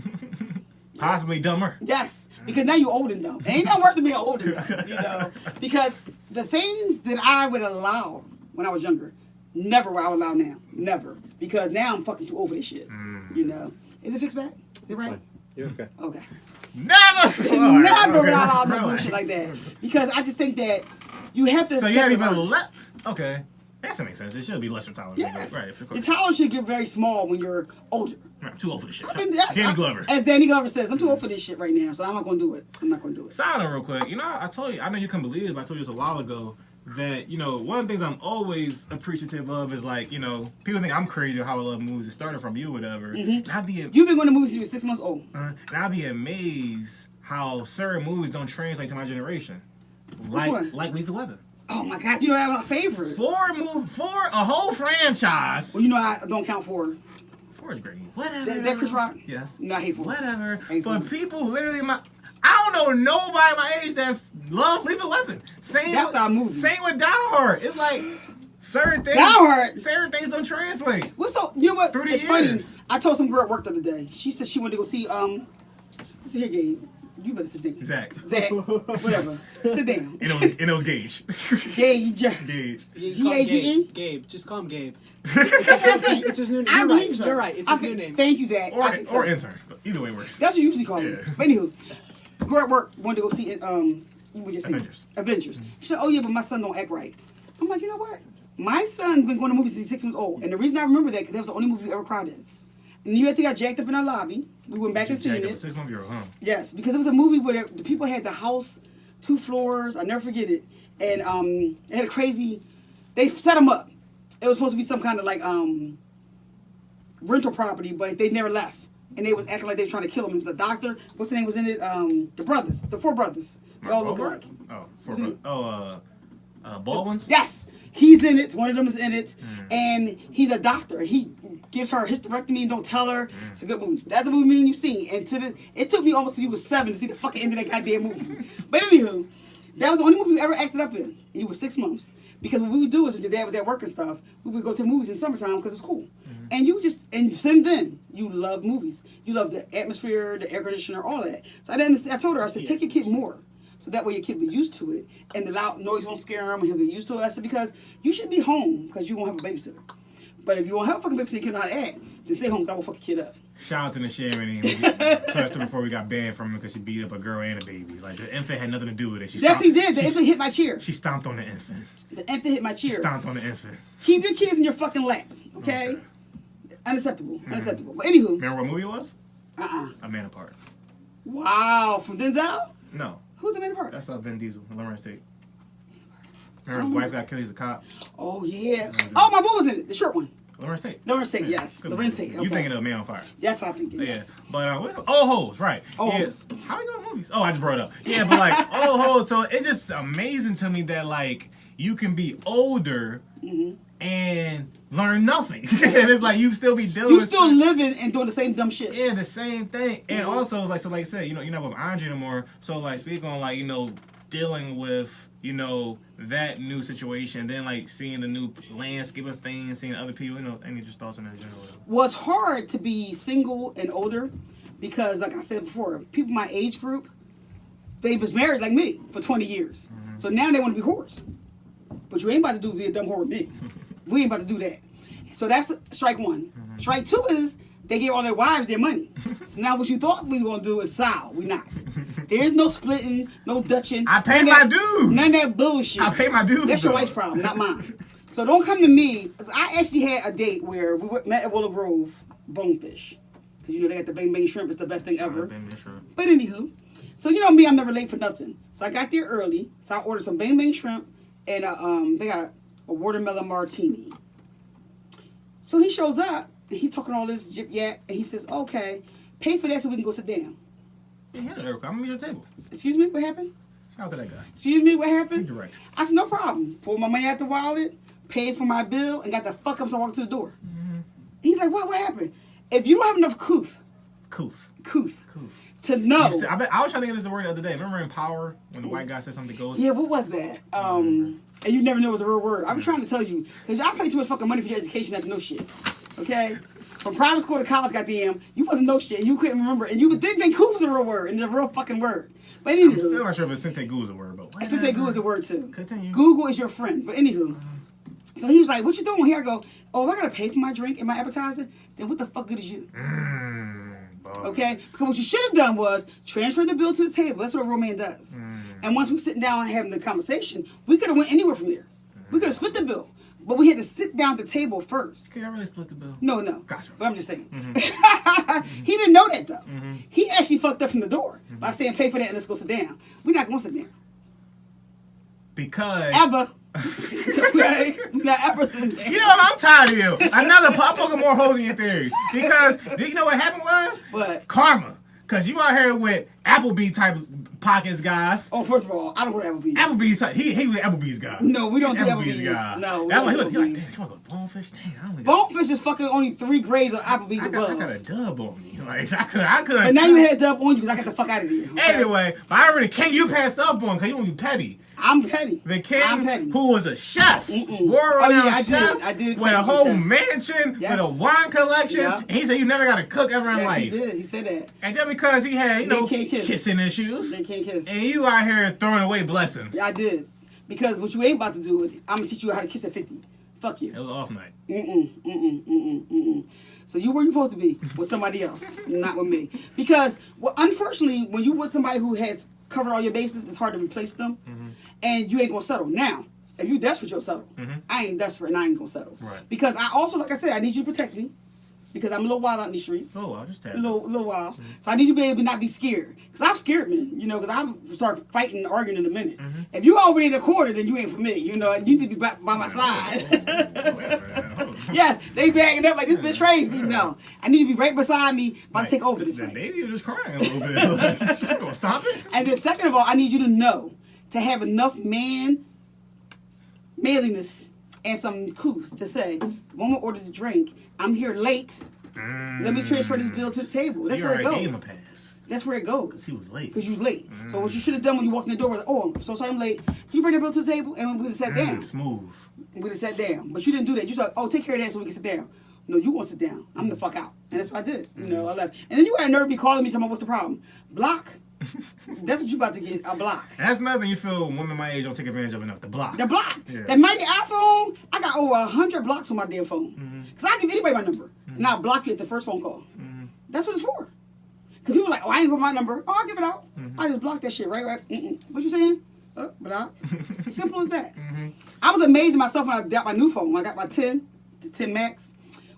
Possibly dumber. Yes, because now you're old and dumb. Ain't nothing worse than being old and dumb, you know. Because the things that I would allow when I was younger, never would I would allow now. Never. Because now I'm fucking too old for this shit. You know. Is it fixed back? Is it right? You're okay. Okay. Never! Never would I allow no bullshit like that. Because I just think that you have to. So you haven't even left. Okay. That doesn't make sense. It should be lesser tolerance. Yes. Right, of The course. tolerance should get very small when you're older. I'm too old for this shit. I mean, yes, Danny Glover. As Danny Glover says, I'm too old for this shit right now, so I'm not going to do it. I'm not going to do it. Side note real quick. You know, I told you, I know you couldn't believe it, but I told you this a while ago that, you know, one of the things I'm always appreciative of is like, you know, people think I'm crazy or how I love movies. It started from you or whatever. And I'd be, You've been going to movies since you were 6 months old. and I'd be amazed how certain movies don't translate to my generation. one? Like Lethal Weapon. Oh my God, you know that's my favorite. For a whole franchise. Well, you know I don't count 4. 4 is great. Whatever. That Chris Rock? Yes. No, I hate 4. Whatever. Hate But 4. people literally, I don't know nobody my age that loves Lethal Weapon. Same That was our movie. Same with Die Hard. It's like certain things. Die Hard. Certain things don't translate. What's so? You know what? Through the It's years. funny. I told some girl at work the other day. She said she wanted to go see Listen here, Gabe. You better sit down. Zach. Whatever. Sit down. And it was Gage. Gage. Gage. G-A-G-E? Gabe. Just call him Gabe. It's It's his new name. I You're believe right. so. You're right. It's I his new think- name. Thank you, Zach. I think so. Or intern. But either way works. That's what you usually call me. Yeah. But anywho, girl at work wanted to go see you would just say Avengers. Avengers. She said, "Oh yeah, but my son don't act right." I'm like, you know what? My son's been going to movies since he's 6 months old, and the reason I remember that because that was the only movie we ever cried in. And you had to got jacked up in our lobby. We went back and seen it. 6 months ago, huh? Yes, because it was a movie where the people had the house, 2 floors. I never forget it, and it had a crazy. They set them up. It was supposed to be some kind of like rental property, but they never left, and they was acting like they were trying to kill him. It was a doctor. What's the name was in it? The brothers, the 4 brothers. They all look alike. Baldwin's? Yes, he's in it. One of them is in it, and he's a doctor. He gives her a hysterectomy and don't tell her. It's a good movie. That's the movie me and you seen. And it took me almost till you was 7 to see the fucking end of that goddamn movie. But anywho, that was the only movie we ever acted up in. And you were 6 months. Because what we would do is when your dad was at work and stuff, we would go to the movies in summertime because it's cool. And you just, and since then, you love movies. You love the atmosphere, the air conditioner, all that. So I told her, I said, take your kid more. So that way your kid will be used to it. And the loud noise won't scare him and he'll get used to it. I said, because you should be home because you won't have a babysitter. But if you won't have a fucking babysitter, you cannot act, then stay home because I will fuck your kid up. Shout out to the Sharon and before we got banned from her because she beat up a girl and a baby. Like the infant had nothing to do with it. Yes, he did. The infant hit my chair. She stomped on the infant. The infant hit my She chair. stomped on the infant. Keep your kids in your fucking lap, okay? Unacceptable. Unacceptable. But anywho. Remember what movie it was? A Man Apart. Wow. From Denzel? No. Who's the man apart? That's Vin Diesel and Lawrence Tate. Remember his wife got killed, he's a cop. Oh, yeah. Oh, my boy was in it. The short one. Lawrence Tate. Lawrence Tate, yes. Lawrence Tate. You thinking of Man on Fire. Yes, I'm thinking, Yeah. yes. But, Old Hoes, right. Old Yeah. Hoes. How you doing movies. Oh, I just brought it up. Yeah, but like, so it's just amazing to me that like you can be older and learn nothing. And it's like you still be dealing. You still living and doing the same dumb shit. Yeah, the same thing. And also like I said, you're not with Andre anymore. So like speaking on like dealing with that new situation, then like seeing the new landscape of things, seeing other people. Any just thoughts on that in general? Well, it's hard to be single and older because, like I said before, people my age group, they was married like me for 20 years. So now they want to be whores. But you ain't about to be a dumb whore with me. We ain't about to do that. So that's strike one. Strike two is they gave all their wives their money. So now what you thought we was going to do is sow. We not. There's no splitting, no dutching. I pay my dues. None of that bullshit. I pay my dues. That's your wife's problem, not mine. So don't come to me. I actually had a date where we met at Willow Grove, Bonefish. Because they got the bang bang shrimp. It's the best thing ever. But anywho, so me, I'm never late for nothing. So I got there early. So I ordered some bang bang shrimp and they got a watermelon martini. So he shows up and he's talking all this jip yak and he says, "Okay, pay for that so we can go sit down." Yeah, I'm gonna meet at the table. Excuse me, what happened? Shout out to that guy. Excuse me, what happened? You're right. I said, no problem. Pulled my money out the wallet, paid for my bill, and got the fuck up so I walked to the door. He's like, what happened? If you don't have enough couth to know. I was trying to think of this word the other day. Remember in Power when the white guy said something goes? Yeah, what was that? And you never know it was a real word. I'm trying to tell you, because y'all pay too much fucking money for your education not to know shit. Okay? From private school to college, goddamn, you wasn't know shit, and you couldn't remember, and you didn't think couth was a real word, and it's a real fucking word. But anywho, I'm still not sure if Sente Goo is a word, but Sente Goo is a word too. Continue. Google is your friend. But anywho, so he was like, "What you doing here?" I go, "Oh, I gotta pay for my drink and my appetizer. Then what the fuck good is you?" Okay, because what you should have done was transfer the bill to the table. That's what a real man does. And once we sitting down and having the conversation, we could have went anywhere from there. We could have split the bill. But we had to sit down at the table first. Can I really split the bill? No. Gotcha. But I'm just saying. He didn't know that, though. He actually fucked up from the door by saying, pay for that and let's go sit down. We're not going to sit down. Because... Ever. Okay? We're not ever sitting down. You know what? I'm tired of you. Another pop poking more holes in your theory. Because, you know what happened was? What? Karma. Because you out here with Applebee type pockets guys. Oh, first of all, I don't go to Applebee's. Applebee's, he was Applebee's guy. No, we don't do Applebee's. Guy. No, that's why he was like, damn, you want to go Bonefish? Damn, I only got... Bonefish is fucking only 3 grades of Applebee's above. I got a dub on me. Like, I could. And now you had a dub on you because I got the fuck out of here. Okay? Anyway, but I remember the king you passed up on because you want to be petty. I'm petty. The king I'm petty. who was a chef. I did. With a whole mansion, with a wine collection. Yeah. And he said you never got to cook ever in life. He did. He said that. And just because he had, kissing issues. They can't kiss. And you out here throwing away blessings. Yeah, I did. Because what you ain't about to do is, I'm going to teach you how to kiss at 50. Fuck you. It was off night. So you where you supposed to be with somebody else, not with me. Because, unfortunately, when you with somebody who has covered all your bases, it's hard to replace them. And you ain't going to settle. Now, if you desperate, you'll settle. I ain't desperate and I ain't going to settle. Right. Because I also, like I said, I need you to protect me. Because I'm a little wild out in these streets. Oh, I'll just tell you. A little wild. So I need you to be able to not be scared. Because I've scared me, because I'm start fighting and arguing in a minute. If you already in the corner, then you ain't for me, and you need to be by my side. Yes, they bagging up like this bitch crazy. No, I need you to be right beside me about to take over this fight. Maybe you're just crying a little bit. Just gonna stop it. And then second of all, I need you to know to have enough manliness and some couth to say, the woman ordered the drink, I'm here late. Let me transfer this bill to the table. That's where it goes. Gave him a pass. That's where it goes. He was late. Because you was late. So what you should have done when you walked in the door was, oh, I'm so sorry I'm late. Can you bring that bill to the table? And we would have sat down. Smooth. We would have sat down. But you didn't do that. You said, oh, take care of that so we can sit down. No, you want to sit down. I'm the fuck out. And that's what I did. I left. And then you had a nerve to be calling me, talking about what's the problem. Block. That's what you about to get, a block. And that's nothing you feel women my age don't take advantage of enough. The block. The block. Yeah. That mighty iPhone, I got over 100 blocks on my damn phone. Because I give anybody my number. And I'll block you at the first phone call. That's what it's for. Because people are like, oh, I ain't got my number. Oh, I'll give it out. I just block that shit, right? What you saying? Block. Simple as that. I was amazed at myself when I got my new phone. When I got my 10, the 10 Max.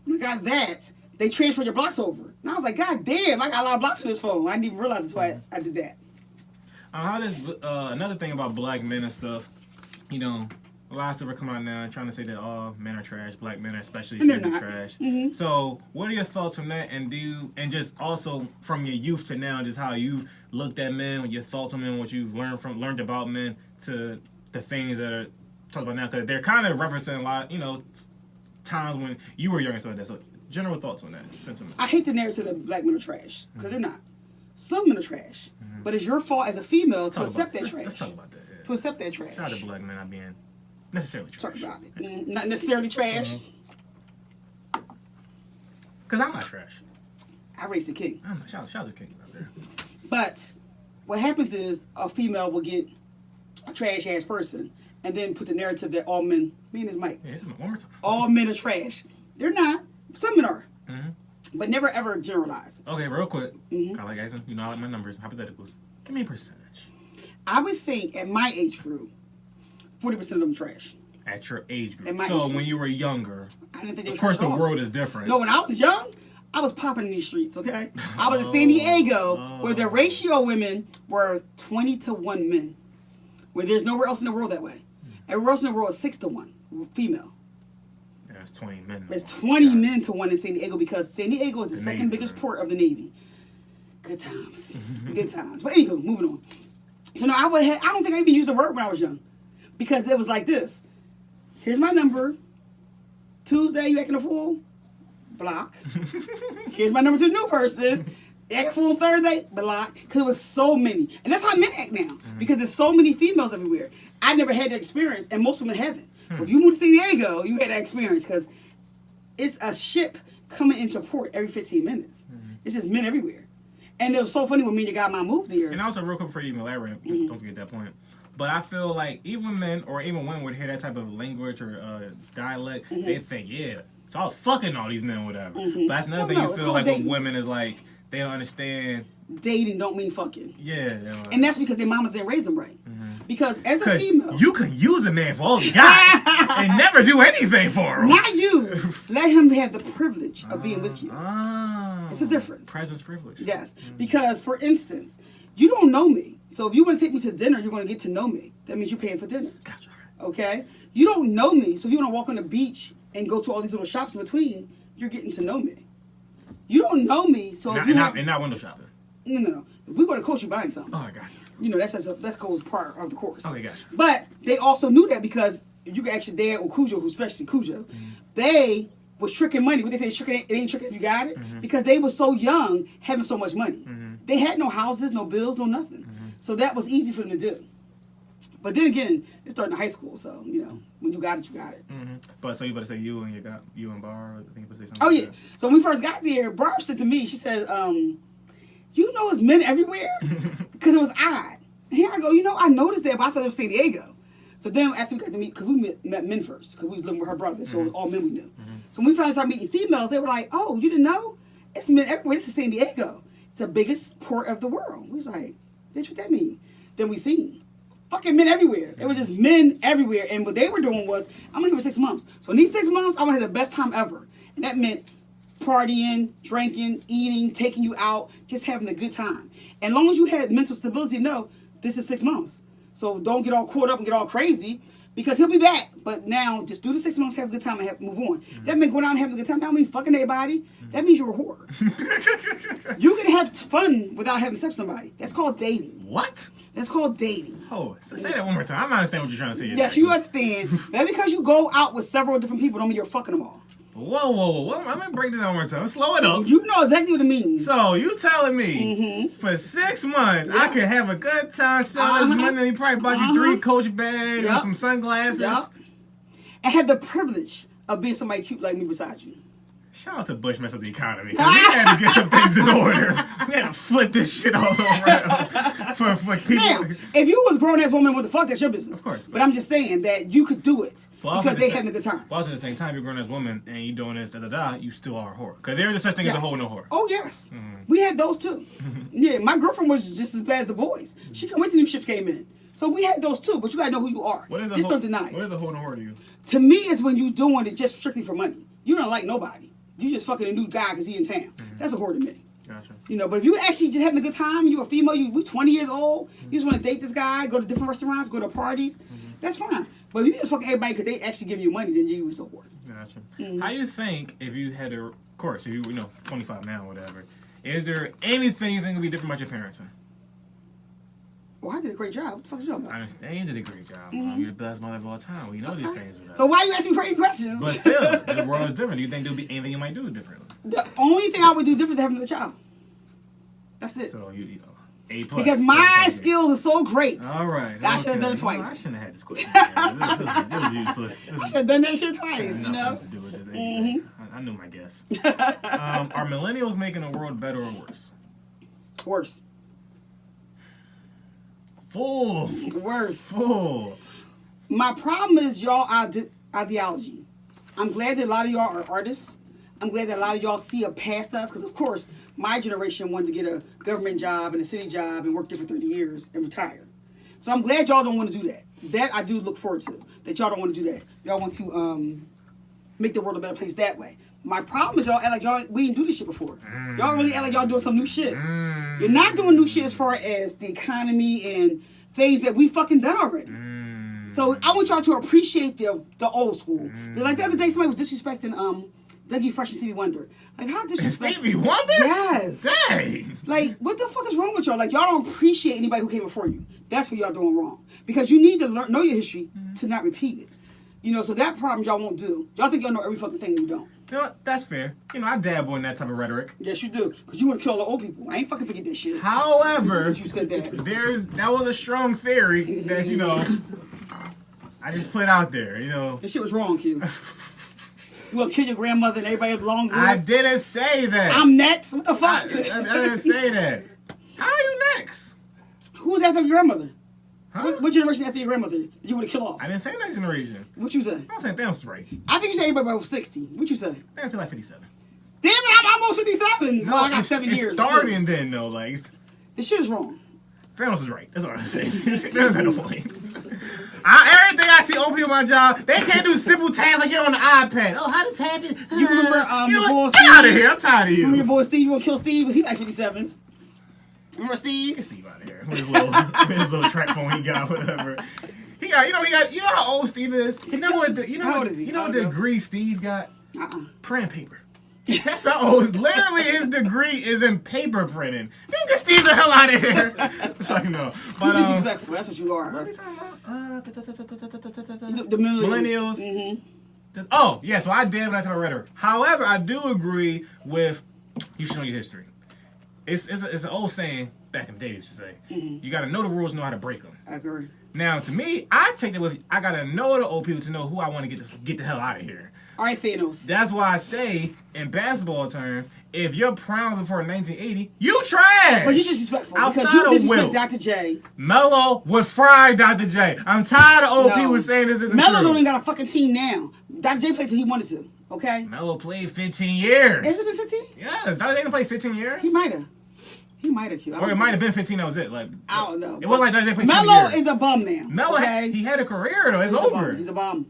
When I got that, they transferred your blocks over. And I was like, God damn, I got a lot of blocks on this phone. I didn't even realize that's why I did that. How does another thing about black men and stuff, a lot of stuff are coming out now trying to say that all men are trash, black men especially And they're should be not. trash. Mm-hmm. So, what are your thoughts on that? And just also from your youth to now, just how you looked at men, your thoughts on men, what you've learned about men, to the things that are talked about now, because they're kind of referencing a lot, times when you were younger, so general thoughts on that sentiment. I hate the narrative that black men are trash, because they're not. Some men are trash, but it's your fault as a female to accept that trash. Let's talk about that. Yeah. To accept that trash. Shout out to black men not being necessarily trash. Talk about it. Not necessarily trash. Because I'm not trash. I raised a king. I'm not. Shout out to King out there. But what happens is a female will get a trash ass person and then put the narrative that all men, me and his mic, Yeah, one more time. all men are trash. They're not. Some men are. Mm-hmm. But never ever generalize. Okay, real quick. Mhm. I like asking. I like my numbers, hypotheticals. Give me a percentage. I would think at my age group, 40% of them trash. At your age group. At my So age when group. you were younger, I didn't think they were of course trash the at all. world is different. No, when I was young, I was popping in these streets, okay? I was in San Diego, where the ratio of women were 20 to 1 men, where there's nowhere else in the world that way. Everywhere else in the world is 6 to 1 female. Yeah, it's 20 men. There's 20 men to 1 in San Diego because San Diego is the second Navy, biggest right? port of the Navy. Good times. Good times. But anywho, moving on. So no, I don't think I even used the word when I was young. Because it was like this. Here's my number. Tuesday, you acting a fool? Block. Here's my number to the new person. You acting a fool on Thursday? Block. Because it was so many. And that's how men act now. Because there's so many females everywhere. I never had that experience, and most women haven't. If you moved to San Diego, you had that experience because it's a ship coming into port every 15 minutes. It's just men everywhere. And it was so funny when me and your guy mom moved there. And also, real quick before you elaborate, don't forget that point. But I feel like even men or even women would hear that type of language or dialect, they think, yeah, so I was fucking all these men or whatever. But that's another thing No, you it's feel called like with dating. women is like, they don't understand. Dating don't mean fucking. Yeah. And that's because their mamas didn't raise them right. Because as a female, you can use a man for all he got and never do anything for him. not you, let him have the privilege of being with you. It's a difference. Presence privilege. Yes. Because, for instance, you don't know me. So if you want to take me to dinner, you're going to get to know me. That means you're paying for dinner. Gotcha. Okay? You don't know me. So if you want to walk on the beach and go to all these little shops in between, you're getting to know me. You don't know me. So if you have... And not window shopping. No. If we go to the coast, you're buying something. Oh, I got you. You know, that goes part of the course. Okay, gotcha. But they also knew that because if you could actually dad or Cujo, who especially Cujo, they was tricking money. What they say, it ain't tricking if you got it. Because they were so young, having so much money. They had no houses, no bills, no nothing. So that was easy for them to do. But then again, it started in high school, so, when you got it, you got it. But so you better say you and Bar, I think you better say something. Oh, like yeah. that. So when we first got there, Barb said to me, she said, you know it's men everywhere? Because it was odd. And here I go, I noticed that, but I thought it was San Diego. So then after we got to meet, because we met men first, because we was living with her brother, so it was all men we knew. So when we finally started meeting females, they were like, oh, you didn't know? It's men everywhere. This is San Diego. It's the biggest port of the world. We was like, bitch, what that mean? Then we seen fucking men everywhere. It was just men everywhere. And what they were doing was, I'm going to give her 6 months. So in these 6 months, I want to have the best time ever. And that meant partying, drinking, eating, taking you out, just having a good time. And as long as you had mental stability, no, this is 6 months. So don't get all caught up and get all crazy because he'll be back. But now, just do the 6 months, have a good time, and move on. That means going out and having a good time. That don't mean fucking everybody. That means you're a whore. You can have fun without having sex with somebody. That's called dating. What? That's called dating. Oh, say that one more time. I'm not understanding what you're trying to say. Yes, you understand. That because you go out with several different people don't mean you're fucking them all. Whoa. I'm going to break this down one more time. Slow it up. You know exactly what it means. So, you telling me for 6 months I could have a good time, spend all this money, and he probably bought you 3 Coach bags and some sunglasses. Yep. And have the privilege of being somebody cute like me beside you. Shout out to Bush mess up the economy. 'Cause we had to get some things in order. We had to flip this shit all around for people. Now, if you was a grown ass woman, what the fuck? That's your business. Of course. But I'm just saying that you could do it because they having a good time. Well, also at the same time, you're a grown ass woman and you doing this, you still are a whore. Because there is a such thing as a hoe and a whore. Oh, yes. We had those too. Yeah, my girlfriend was just as bad as the boys. She couldn't wait till new ships came in. So we had those too, but you gotta know who you are. Just don't deny it. What is a hoe and a whore to you? To me, it's when you doing it just strictly for money. You don't like nobody. You just fucking a new guy because he in town. That's a whore to me. Gotcha. But if you actually just having a good time, you a female, we 20 years old, you just want to date this guy, go to different restaurants, go to parties, that's fine. But if you just fuck everybody because they actually give you money, then you was a whore. Gotcha. Mm-hmm. How you think if you had to, of course, if you 25 now or whatever, is there anything you think would be different about your parenting? Well, I did a great job. What the fuck is you talking I about? understand you did a great job, Mom. You're the best mother of all time. We know these things. So why you asking me crazy questions? But still, the world is different. Do you think there'll be anything you might do differently? The only thing I would do different is having another child. That's it. So you know, A+. Because my skills are so great. All right. I should have done it Well, I twice. shouldn't have had this question. This is useless. I should have done that shit twice, Has you nothing know? to do with this. Anyway. I knew my guess. Are millennials making the world better or worse? Worse. Full. Worse. My problem is y'all ideology. I'm glad that a lot of y'all are artists. I'm glad that a lot of y'all see past us because, of course, my generation wanted to get a government job and a city job and work there for 30 years and retire. So I'm glad y'all don't want to do that. That I do look forward to, that y'all don't want to do that. Y'all want to make the world a better place that way. My problem is y'all act like we didn't do this shit before. Y'all really act like y'all doing some new shit. You're not doing new shit as far as the economy and things that we fucking done already. So I want y'all to appreciate the old school. Like the other day, somebody was disrespecting Dougie Fresh and Stevie Wonder. Like how disrespectful? Stevie Wonder? Yes. Dang. Like what the fuck is wrong with y'all? Like y'all don't appreciate anybody who came before you. That's what y'all doing wrong. Because you need to know your history to not repeat it. You know, so that problem y'all won't do. Y'all think y'all know every fucking thing you don't. You know what? That's fair. You know, I dabble in that type of rhetoric. Yes, you do. Because you want to kill all the old people. I ain't fucking forget that shit. However, you said that. that was a strong theory that, you know, I just put out there, you know. This shit was wrong, Q. You want to kill your grandmother and everybody belongs to her? I didn't say that. I'm next? What the fuck? I didn't say that. How are you next? Who's after your grandmother? Huh? What generation after your grandmother did you want to kill off? I didn't say next generation. What you say? I was saying Thanos was right. I think you said everybody over 60. What you say? Thanos said like 57. Damn it, I'm almost 57. No, Well, I got 7 years. It's starting then, though. Like, This shit is wrong. Thanos is right. That's what I'm saying. Thanos had a point. Everything I see old people on my job, they can't do simple tasks like get on the iPad. Oh, how to tap it? You remember you know your boy what? Steve? Get out of here. I'm tired of you. Remember your boy Steve? You want to kill Steve? Was he like 57? Remember Steve? Get Steve out of here. With his little track phone he got, whatever. You know how old Steve is? You know what degree Steve got? Print paper. That's how old. Literally, his degree is in paper printing. Get Steve the hell out of here. Just like, no. But, disrespectful. That's what you are. What are we talking about? The Millennials. Mm-hmm. Oh, yeah, so I damn that type of rhetoric. However, I do agree with you should know your history. It's an old saying back in the day, you should say. You got to know the rules, know how to break them. I agree. Now, to me, I take that with I got to know the old people to know who I want to get the hell out of here. All right, Thanos. That's why I say, in basketball terms, if you're prime before 1980, you trash. But you're disrespectful Outside because you of disrespect Will. Dr. J. Melo would fry Dr. J. I'm tired of old people saying this isn't Melo true. don't even got a fucking team now. Dr. J played till he wanted to, okay? Melo played 15 years. Is it been 15? Yes. Dr. J didn't play 15 years? He might have. He might have, Q. Or it might have been 15, that was it. Like I don't know. It wasn't like Dr. J played 20 Melo years. is a bum now. Melo, okay? he had a career, though. It's He's over. He's a bum.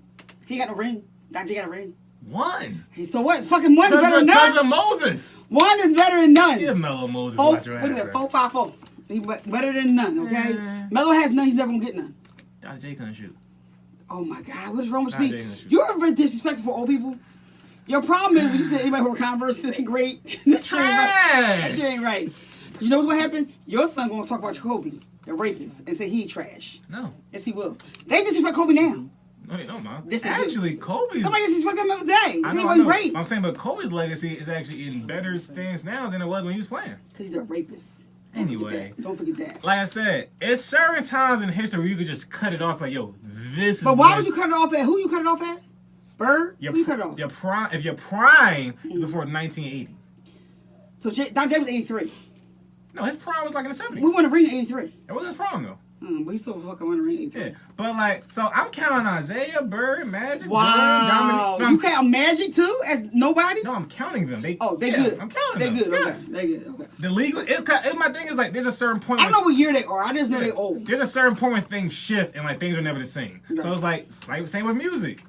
He got a ring. Dr. J got a ring. One. So what? Fucking one is better than Because none. of Moses. One is better than none. Give Melo Moses. Four, Watch your what is ass, that? bro. 4-5-4. He better than none, okay? Melo has none. He's never gonna get none. Dr. J couldn't shoot. Oh my God, what is wrong with Dr. you? J couldn't shoot. You're very disrespectful for old people. Your problem is when you say anybody who Converse ain't great. That shit ain't right. That shit ain't right. 'Cause you know what's gonna happen? Your son gonna talk about Kobe, the rapist, and say he trash. No. Yes, he will. They disrespect Kobe now. No, they don't, Mom. Yes, they do. Actually, Kobe's... Somebody disrespect him the other day. I He know. wasn't great. I'm saying, but Kobe's legacy is actually in better stance now than it was when he was playing. Because he's a rapist. Anyway. Don't forget that. Like I said, it's certain times in history where you could just cut it off like, yo, this is... But why would you cut it off at? Who you cut it off at? Bird? Who you cut it off? If you're prime before 1980. So Dr. J was 83. No, his prime was like in the 70s. We won a ring in 83. It wasn't his prime, though. But he still fucking won a ring in 83. Yeah, but like, so I'm counting Isaiah, Bird, Magic, Wow. Jordan, You count Magic too as nobody? No, I'm counting them. They good. I'm counting them. They good. Yes. Okay. They good. Okay. The legal, my thing is like, there's a certain point. I don't know what year they are. I just know they old. There's a certain point when things shift and like things are never the same. Right. So it's like same with music.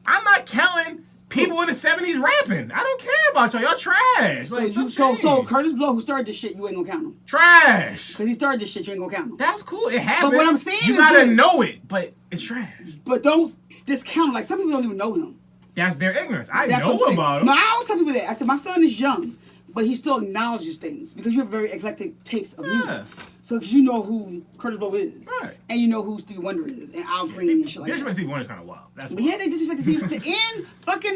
I'm not counting people in the 70s rapping. I don't care about y'all. Y'all trash. So Curtis Blow, who started this shit, you ain't gonna count him. Trash. Because he started this shit, you ain't gonna count him. That's cool. It happened. But what I'm saying you is gotta this. know it, but it's trash. But don't discount him. Like some people don't even know him. That's their ignorance. I That's know what I'm saying. about him. No, I always tell people that. I said my son is young, but he still acknowledges things because you have a very eclectic taste of music. So because you know who Curtis Blow is, Right. and you know who Stevie Wonder is, and Al Green and shit like that. Disrespect Stevie Wonder's kind of wild. That's But wild. yeah, they disrespect the Stevie and fucking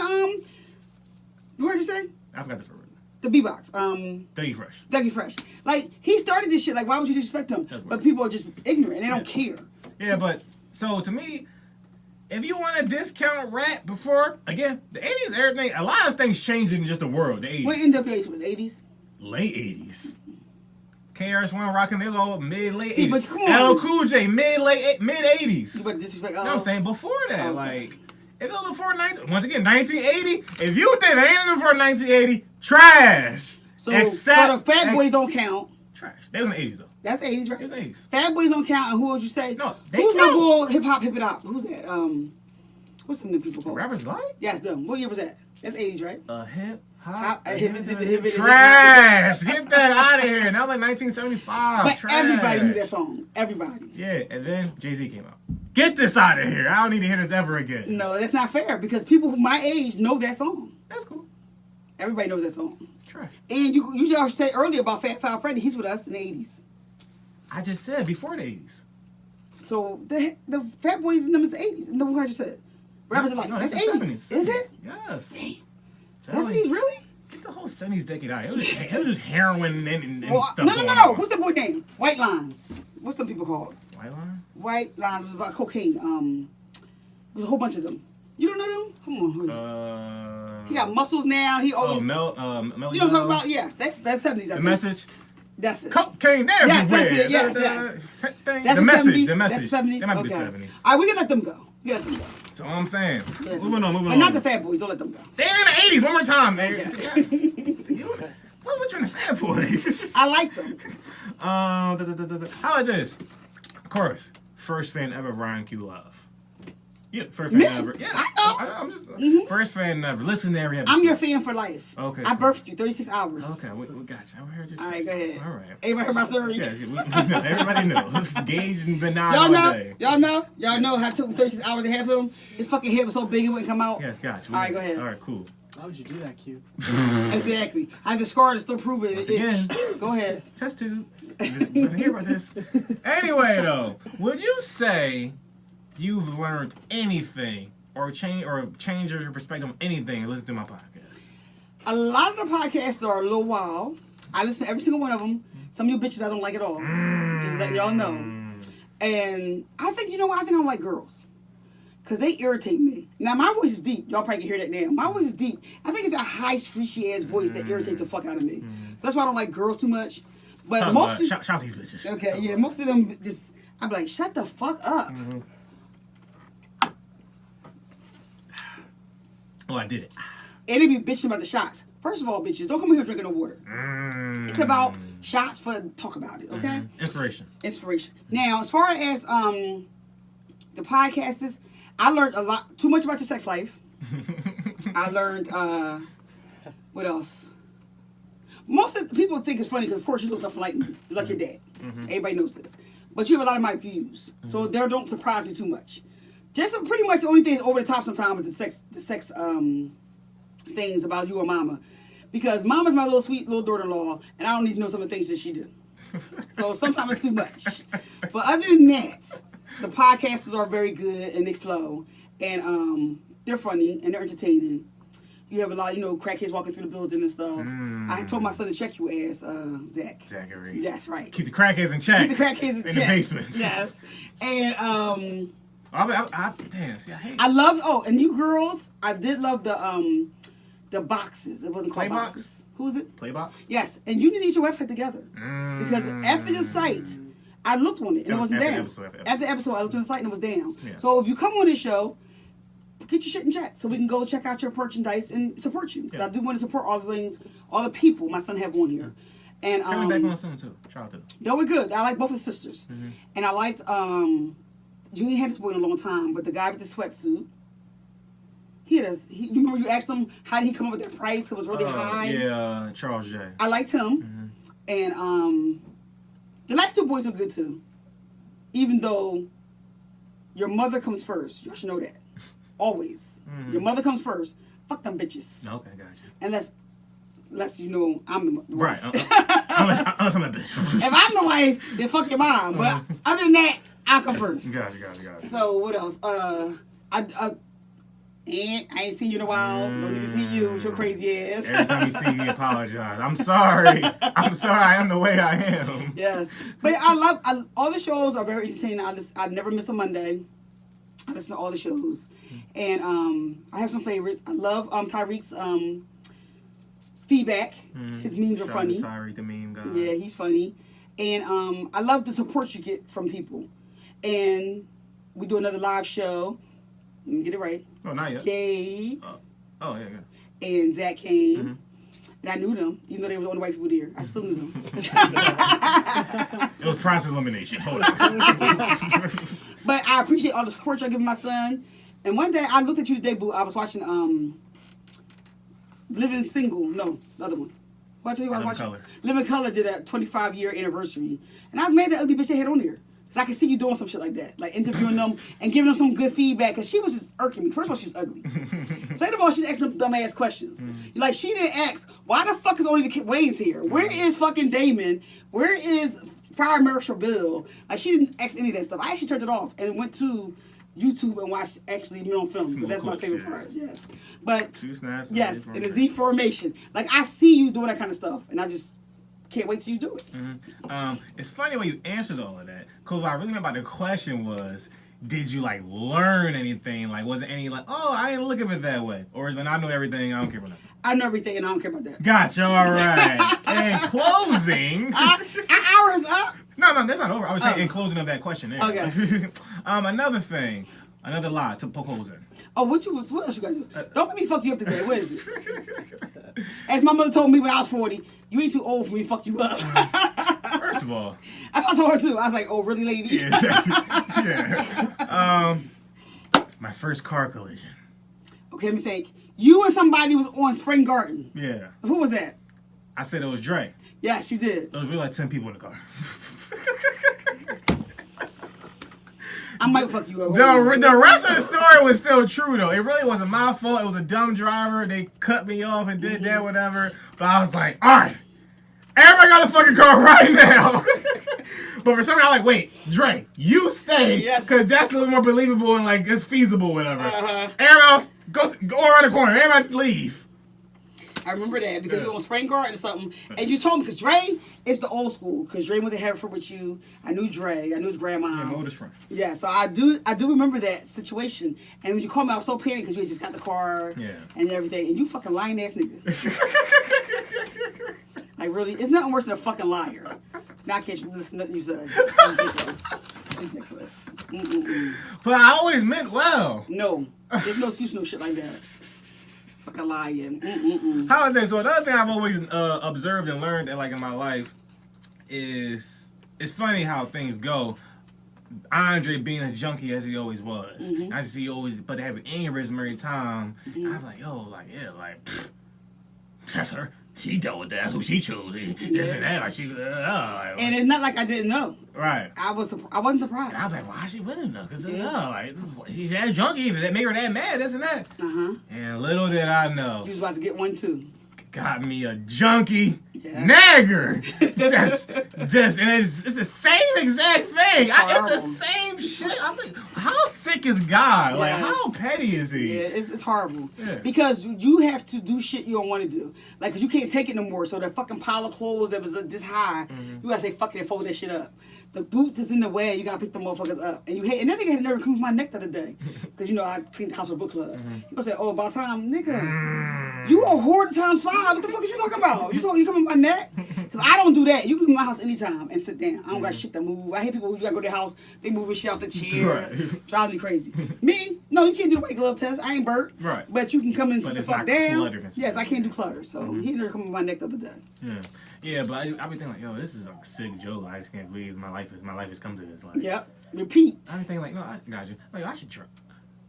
what did you say? I forgot the first. The B-Box. Dougie Fresh. Dougie Fresh. Like he started this shit. Like why would you disrespect him? But people are just ignorant. They don't care. Yeah, but so to me, if you want to discount rap before, again, the 80s, everything, a lot of things changed in just the world. The 80s. What NWA was 80s? Late 80s. KRS-One rocking, they was all late See, 80s. but come on. LL Cool J, mid 80s. You better disrespect. You know what I'm saying? Before that, Okay. like, if it was before 1980, if you think they ain't before 1980, trash. So the Fat Boys don't count. Trash. They was in the 80s, though. That's 80s, right? It was 80s. Fat Boys don't count, and who would you say? No, they Who's count. my boy? Hip Hop, Hip It Up. Who's that? What's some new people called? Rappers like? Yes, them. What year was that? That's 80s, right? Hip Hop, hop. hip it. Trash. Get that out of here. Now like 1975. But Trash. everybody knew that song. Everybody. Yeah, and then Jay-Z came out. Get this out of here. I don't need to hear this ever again. No, that's not fair because people my age know that song. That's cool. Everybody knows that song. Trash. And you just said earlier about Fat Five Freddy. He's with us in the 80s. I just said before the 80s. So the Fat Boys in them is the 80s. No, what I just said. Rappers are like, No, that's the 80s. 70s. Is it? Yes. Damn. 70s, really? Get the whole 70s decade out. It was just heroin and Well, stuff. no. What's that boy name? White Lines. What's the people called? White Line? White Lines was about cocaine. There's a whole bunch of them. You don't know them? Come on. He got muscles now. He always. Mel. You know what I'm talking about? Yes, that's 70s. The Message. That's it. Cocaine there. Yes, that's it. Yes. The Message. 70s. The Message. That's 70s. That might be Okay. the 70s. All right, we can let them go. That's all I'm saying. Moving on. But not the Fat Boys. Don't let them go. They're in the 80s. One more time, man. Okay. What's with you in the Fat Boys? I like them. How about this? Of course, first fan ever, RightonQuelive. Yeah, first fan Me? ever. Yeah, I know. I'm just first fan ever. Listen to every episode. I'm your fan for life. Okay, I cool. birthed you 36 hours. Okay, we got you. I heard you. All right, go ahead. All right. Everybody heard my story? Yeah, we know. Everybody knows. Gage and benign Y'all all know? day. Y'all know how it took 36 hours to have him? His fucking head was so big it wouldn't come out. Yes, got you. All right, go ahead. All right, cool. Why would you do that, Q? Exactly. I had the scar to still prove it. Once It again. itched. Go ahead. Test tube. Didn't hear about this. Anyway, though, would you say you've learned anything or change your perspective on anything and listen to my podcast? A lot of the podcasts are a little wild. I listen to every single one of them. Some of you bitches I don't like at all. Just letting y'all know. And I think, you know what? I think I don't like girls. Because they irritate me. Now, my voice is deep. Y'all probably can hear that now. My voice is deep. I think it's that high, screechy ass voice that irritates the fuck out of me. So that's why I don't like girls too much. But most of shout these bitches. okay, yeah, most of them just, I'm like, shut the fuck up. Oh, I did it. And they be bitching about the shots. First of all, bitches, don't come here drinking no water. It's about shots for talk about it, okay? Inspiration. Now, as far as the podcasters, I learned a lot, too much about your sex life. I learned, what else? Most of the people think it's funny because, of course, you look nothing like me. You like your dad. Everybody knows this. But you have a lot of my views. So they don't surprise me too much. Just pretty much the only thing is over the top sometimes with the sex things about you or mama. Because mama's my little sweet little daughter-in-law, and I don't need to know some of the things that she do. So sometimes it's too much. But other than that, the podcasters are very good and they flow. And they're funny and they're entertaining. You have a lot, crackheads walking through the building and stuff. I told my son to check you ass, Zach. Zachary. That's right. Keep the crackheads in check. Keep the crackheads in check. the basement. Yes. And damn, see, I hate I loved, and you girls, I did love the boxes. It wasn't called Playbox? boxes. Who is it? Playbox. Yes. And you need to get your website together. Because after the site, I looked on it and it wasn't down. After the episode, I looked on the site and it was down. Yeah. So if you come on this show, get your shit in check so we can go check out your merchandise and support you. Because I do want to support all the things, all the people my son have on here. And coming back on soon too. Shout out to them. they were good. I like both the sisters. And I liked, you ain't had this boy in a long time, but the guy with the sweatsuit, you remember you asked him how did he come up with that price? It was really high. Yeah, Charles J. I liked him. And the last two boys were good too. Even though your mother comes first. Y'all should know that. always. Your mother comes first. Fuck them bitches. Okay, gotcha. Unless you know I'm the Right. wife. Unless I'm a bitch. If I'm the wife, then fuck your mom. But other than that, I'll come first. Gotcha. So what else? I ain't seen you in a while. Don't need to see you with your crazy ass. Every time you see me, apologize. I'm sorry. I am the way I am. Yes, but I all the shows are very entertaining. I never miss a Monday. I listen to all the shows, and I have some favorites. I love Tyreek's feedback. His memes are Shout out funny. to Tyreek, the meme guy. Yeah, he's funny, and I love the support you get from people. And we do another live show. Let me get it right. Oh, not yet. Gabe Yeah. and Zach came. And I knew them, even though they were the only white people there. I still knew them. It was process elimination. Hold on. But I appreciate all the support y'all giving my son. And one day, I looked at you today, boo. I was watching Living Single. No, the other one. What I tell you what I was watching? Color. Living Color did a 25-year anniversary. And I was mad that ugly bitch they had on there. Because I could see you doing some shit like that. Like interviewing them and giving them some good feedback. Because she was just irking me. First of all, she was ugly. Second of all, she's asking them dumbass questions. Like, she didn't ask, why the fuck is only the Wayne's here? Where is fucking Damon? Where is Fire Marshal Bill? Like, she didn't ask any of that stuff. I actually turned it off and went to YouTube and watched actually me on film. But that's my favorite part. Yes. But, 2 snaps. yes, in the Z formation. Like, I see you doing that kind of stuff. And I just can't wait till you do it. It's funny when you answered all of that. Because what I really meant by the question was, did you like learn anything? Like, was it any like, oh, I didn't look at it that way, or is it I know everything, I don't care about nothing? I know everything and I don't care about that. Gotcha. All right. In closing, Our hour is up. no, that's not over. I was saying in closing of that question. There. Okay. Another thing, another lie to poke holes in. Oh, what else you guys do? Don't let me fuck you up today. What is it? As my mother told me when I was 40, you ain't too old for me to fuck you up. First of all, I told her too. I was like, oh, really, lady? yeah. My first car collision. Okay, let me think. You and somebody was on Spring Garden. Yeah. Who was that? I said it was Dre. Yes, you did. There was really like 10 people in the car. I might fuck you up. The rest of the story was still true, though. It really wasn't my fault. It was a dumb driver. They cut me off and did that, whatever. But I was like, all right, everybody got a fucking car right now. But for some reason, I'm like, wait, Dre, you stay. Yes. Because that's a little more believable and, like, it's feasible, whatever. Everybody else, go around the corner. Everybody leave. I remember that because you were on Spring Garden or something. And you told me, because Dre is the old school. Because Dre went to Hereford with you. I knew Dre. I knew his grandma. Yeah, my oldest friend. Yeah, so I do remember that situation. And when you called me, I was so panicked because you had just got the car and everything. And you fucking lying ass niggas. Like, really? It's nothing worse than a fucking liar. Now I can't listen to nothing you said. It's ridiculous. It's ridiculous. Mm-mm-mm. But I always meant well. No. There's no excuse, no shit like that. Fucking lying. Mm-mm-mm. How about this? So another thing I've always observed and learned, like in my life, is it's funny how things go. Andre being a junkie as he always was, I see always, but they have an aneurysm every time. I'm like, yo, like pfft, that's her. She dealt with that. That's who she chose. This and that. Like she. And it's not like I didn't know. Right. I wasn't surprised. I was like, why she with him though? Because like he's that junkie. That make her that mad. This and that. And little did I know. You was about to get one too. Got me a junkie nagger. just, and it's the same exact thing. It's the same shit. I'm like, how sick is God? Like, how petty is he? Yeah, it's horrible. Yeah. Because you have to do shit you don't want to do. Like, because you can't take it no more. So that fucking pile of clothes that was this high, you gotta say, fuck it and fold that shit up. The boots is in the way, you gotta pick the motherfuckers up. And and that nigga had never come to my neck the other day. Because, I cleaned the house for book club. He gonna say, oh, about time, nigga. You a whore times 5. What the fuck is you talking about? You coming to my neck? Because I don't do that. You can come to my house anytime and sit down. I don't got shit to move. I hate people who gotta go to their house, they moving shit out the chair. Right. Drives me crazy. Me? No, you can't do the white glove test. I ain't Bert. Right. But you can come and sit the fuck down. Yes, I can't do clutter. So he never come to my neck the other day. Yeah. Yeah, but I be thinking like, yo, this is a sick joke. I just can't believe my life has come to this. Like, yep. Repeat. I be thinking like, no, I got you. Like, I should drop.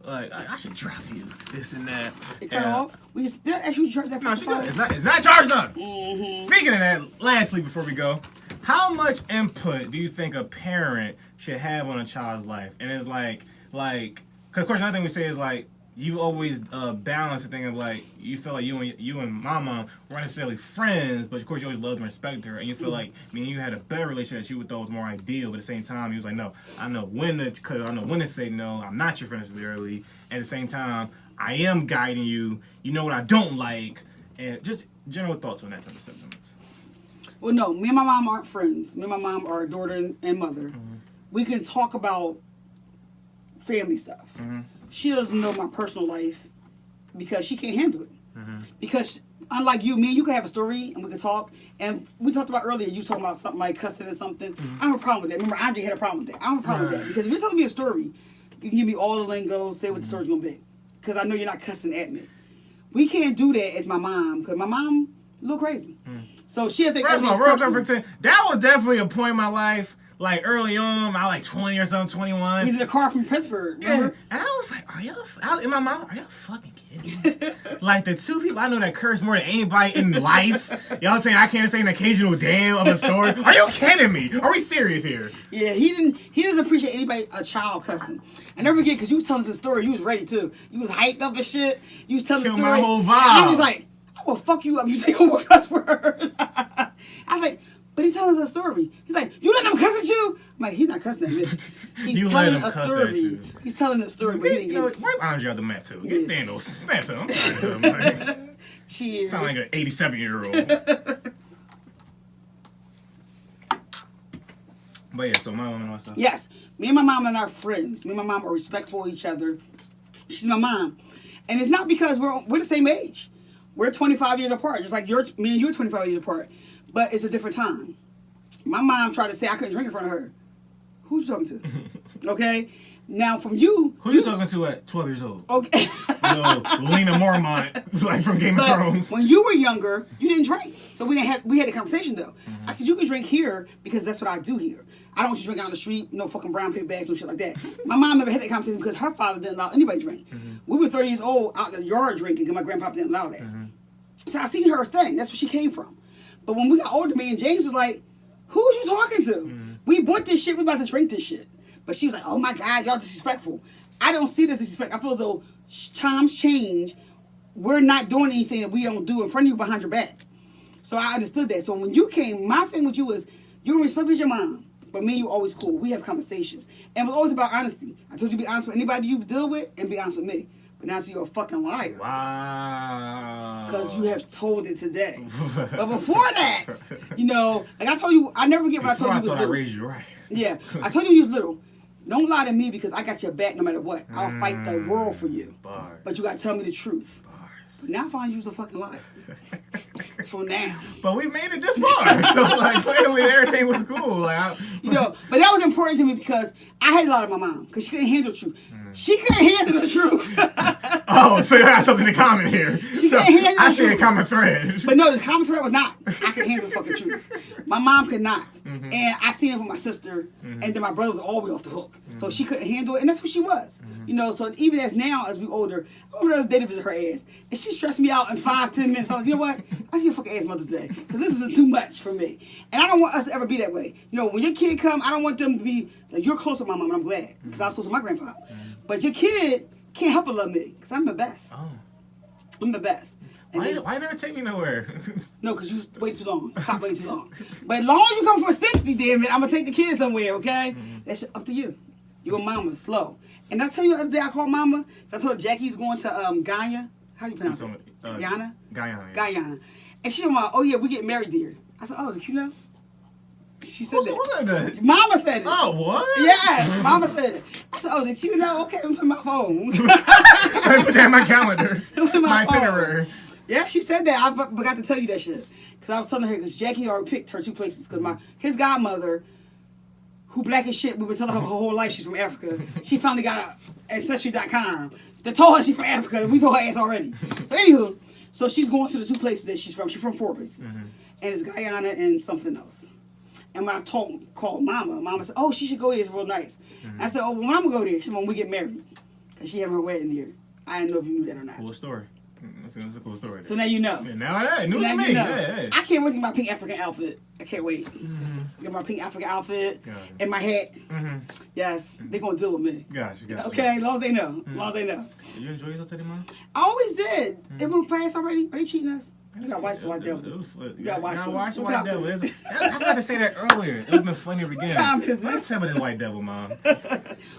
Like, I should drop you. This and that. It cut off. We still actually charge that. No, she got it. It's not charged up. Speaking of that, lastly, before we go, how much input do you think a parent should have on a child's life? And it's like, because of course, another thing we say is like, you've always balanced the thing of like you feel like you and my mom weren't necessarily friends, but of course you always loved and respected her, and you feel like you had a better relationship that you would thought was more ideal. But at the same time, you was like, no, I know when to cut. I know when to say no. I'm not your friend necessarily. At the same time, I am guiding you. You know what I don't like, and just general thoughts on that type of sentiments. Well, no, me and my mom aren't friends. Me and my mom are daughter and mother. Mm-hmm. We can talk about family stuff. Mm-hmm. She doesn't know my personal life because she can't handle it. Mm-hmm. Because unlike you, me and you can have a story and we can talk. And we talked about earlier, you talking about something like cussing or something. Mm-hmm. I don't have a problem with that. Remember, Andre had a problem with that. I don't have a problem with that. Because if you're telling me a story, you can give me all the lingo, say what the story's going to be. Because I know you're not cussing at me. We can't do that as my mom, because my mom a little crazy. So she think First of all, that was definitely a point in my life. Like early on, I was like 20 or something, 21. He's in a car from Pittsburgh, remember? Yeah. And I was like, in my mind, are y'all fucking kidding me? Like the two people I know that curse more than anybody in life. Y'all saying I can't say an occasional damn of a story. Are you kidding me? Are we serious here? Yeah, he doesn't appreciate anybody, a child cussing. I never forget, because you was telling us the story, you was ready too. You was hyped up and shit. You was telling the story. My whole vibe. And he was like, I will fuck you up. You say one more cuss word. I was like, but he's telling us a story. He's like, you let him cuss at you? I'm like, he's not cussing at me. He's telling a story. He's telling a story, but he didn't get it. Wipe Andre out the mat too. Get Thanos. Snap him. I'm tired of him. Like, cheers. Sound like an 87-year-old. But yeah, so my mom and myself. Yes. Me and my mom are not friends. Me and my mom are respectful of each other. She's my mom. And it's not because we're the same age. We're 25 years apart, just like me and you are 25 years apart. But it's a different time. My mom tried to say I couldn't drink in front of her. Who's you talking to? Okay? Now, from you... Who you talking to at 12 years old? Okay. Lena Mormont, like from Game of Thrones. When you were younger, you didn't drink. So we had a conversation, though. Mm-hmm. I said, you can drink here because that's what I do here. I don't want you to drink out on the street, no fucking brown paper bags, no shit like that. My mom never had that conversation because her father didn't allow anybody to drink. Mm-hmm. We were 30 years old out in the yard drinking because my grandpa didn't allow that. Mm-hmm. So I seen her thing. That's where she came from. But when we got older, me and James was like, who was you talking to? Mm-hmm. We bought this shit. We about to drink this shit. But she was like, oh my God, y'all disrespectful. I don't see the disrespect. I feel as though times change. We're not doing anything that we don't do in front of you behind your back. So I understood that. So when you came, my thing with you was, you respect your mom. But me and you always cool. We have conversations. And it was always about honesty. I told you to be honest with anybody you deal with and be honest with me. But now you're a fucking liar. Wow. Because you have told it today. But before that, like I told you, I never forget when I told you was little. I raised you right. Yeah. I told you was little. Don't lie to me because I got your back no matter what. I'll fight the world for you. Bars. But you got to tell me the truth. Bars. But now I find you was a fucking liar. So now. But we made it this far. So like clearly everything was cool. Like, but that was important to me because I had a lot of my mom because she couldn't handle the truth. She couldn't handle the truth. Oh, so you have something in common here. I see a common thread. But no, the common thread was not. I could handle the fucking truth. My mom could not. Mm-hmm. And I seen it with my sister. Mm-hmm. And then my brother was all the way off the hook. Mm-hmm. So she couldn't handle it. And that's what she was. Mm-hmm. So even as now, as we older, I would rather date visit her ass. And she stressed me out in 5-10 minutes. I was like, you know what? I see your fucking ass Mother's Day. Because this is too much for me. And I don't want us to ever be that way. When your kid come, I don't want them to be, like, you're close to my mom, and I'm glad. Because I was close to my grandpa. But your kid can't help but love me. Because I'm the best. Oh. I'm the best. Why never take me nowhere? No, because you waited too long. Cop waited too long. But as long as you come for 60, damn it, I'm going to take the kid somewhere, okay? Mm-hmm. That's up to you. You a mama, slow. And I tell you the other day I called mama. So I told her Jackie's going to Guyana. How do you pronounce it? Guyana? Guyana. Yeah. Guyana. And she was like, oh yeah, we get married there. I said, oh, did you know? She said that. Mama said it. Oh, what? Yes, Mama said it. I said, oh, did you know? Okay, let me put my phone. I put that in my calendar. My itinerary. Yeah, she said that. I forgot to tell you that shit. Because I was telling her, because Jackie already picked her 2 places. Because his godmother, who black as shit, we've been telling her whole life she's from Africa. She finally got a Ancestry.com. They told her she's from Africa. We told her ass already. But anywho, so she's going to the 2 places that she's from. She's from 4 places. Mm-hmm. And it's Guyana and something else. And when I called Mama said, oh, she should go there. It's real nice. Mm-hmm. I said, oh, well, when I'm going to go there, she when we get married. Because she having her wedding there. I didn't know if you knew that or not. Cool story. That's a cool story. So now you know. Yeah, now I know. Yeah. I can't wait to get my pink African outfit. I can't wait. Mm-hmm. Get my pink African outfit Gotcha. and my hat. Mm-hmm. Yes, they're gonna deal with me. Gotcha. Okay, as long as they know. As long as they know. Did you enjoy yourself today, Mom? I always did. It moved past already. Are they cheating us? You gotta watch the White Devil. You gotta watch them. watch the What White time Devil. is it? I forgot to say that earlier. It would have been funny at the beginning. time is it? Let's tell me the White Devil, Mom.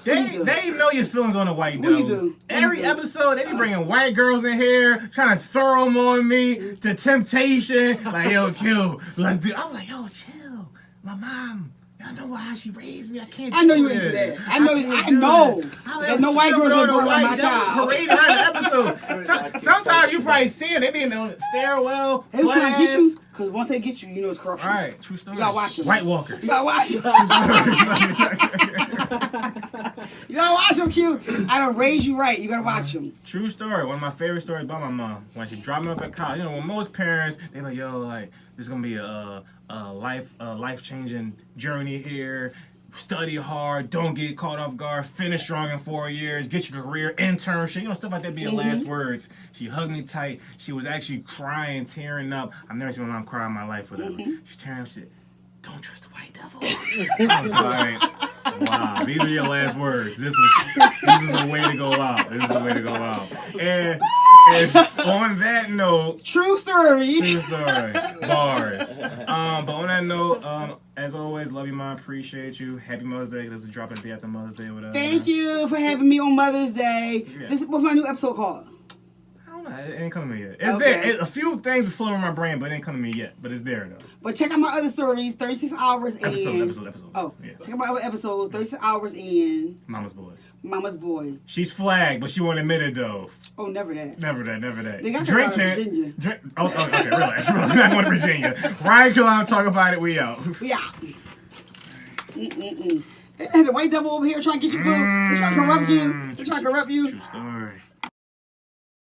do? They know your feelings on the White What do Devil. you do? Every episode, they be bringing white girls in here, trying to throw them on me, to temptation. Like, yo, Q, let's do. I'm like, yo, chill. My mom. I know how she raised me. I can't. I know do you ain't do it. that. I know. I'm That no white girls on gonna the burn my White Devil child. parade around the episode. Sometimes you probably see them. They be in the stairwell. They was trying to get you, class. because once they get you, you know it's corruption. All right, true story. You gotta watch them. White Walkers. You gotta watch them. You gotta watch them, Q. I done raised you right. You gotta watch them. True story. One of my favorite stories about my mom. When she dropped me off at college, you know, when most parents, they like, yo, like, this is gonna be a life-changing journey here. Study hard, don't get caught off guard, finish strong in 4 years, get your career, internship, you know, stuff like that be the last words. She hugged me tight. She was actually crying, tearing up. I've never seen my mom cry in my life without her. She's tearing up, she said, don't trust the White Devil. I was like, wow, these are your last words. This is the way to go out. This is the way to go out. And on that note, True story. true story, bars. But on that note, as always, love you, Mom. Appreciate you. Happy Mother's Day. This is dropping the day after Mother's Day, whatever. Thank you for having me on Mother's Day. Yeah. This is what's my new episode called? I don't know. It ain't coming to me yet. It's Okay. there. A few things are floating in my brain, but it ain't coming to me yet. But it's there though. But check out my other stories, 36 hours in. Episode. Oh, Yeah. check out my other episodes, 36 hours in. Mama's boy. Mama's Boy. She's flagged, but she won't admit it though. Oh, never that. Never that. They got Drink that out of champ. Virginia. Drink. Oh, okay. Relax. I'm going to Virginia. RightonQuelive, talk about it. We out. Yeah. They had the White Devil over here trying to get you, boo. They trying to corrupt you. They trying to corrupt you. True story.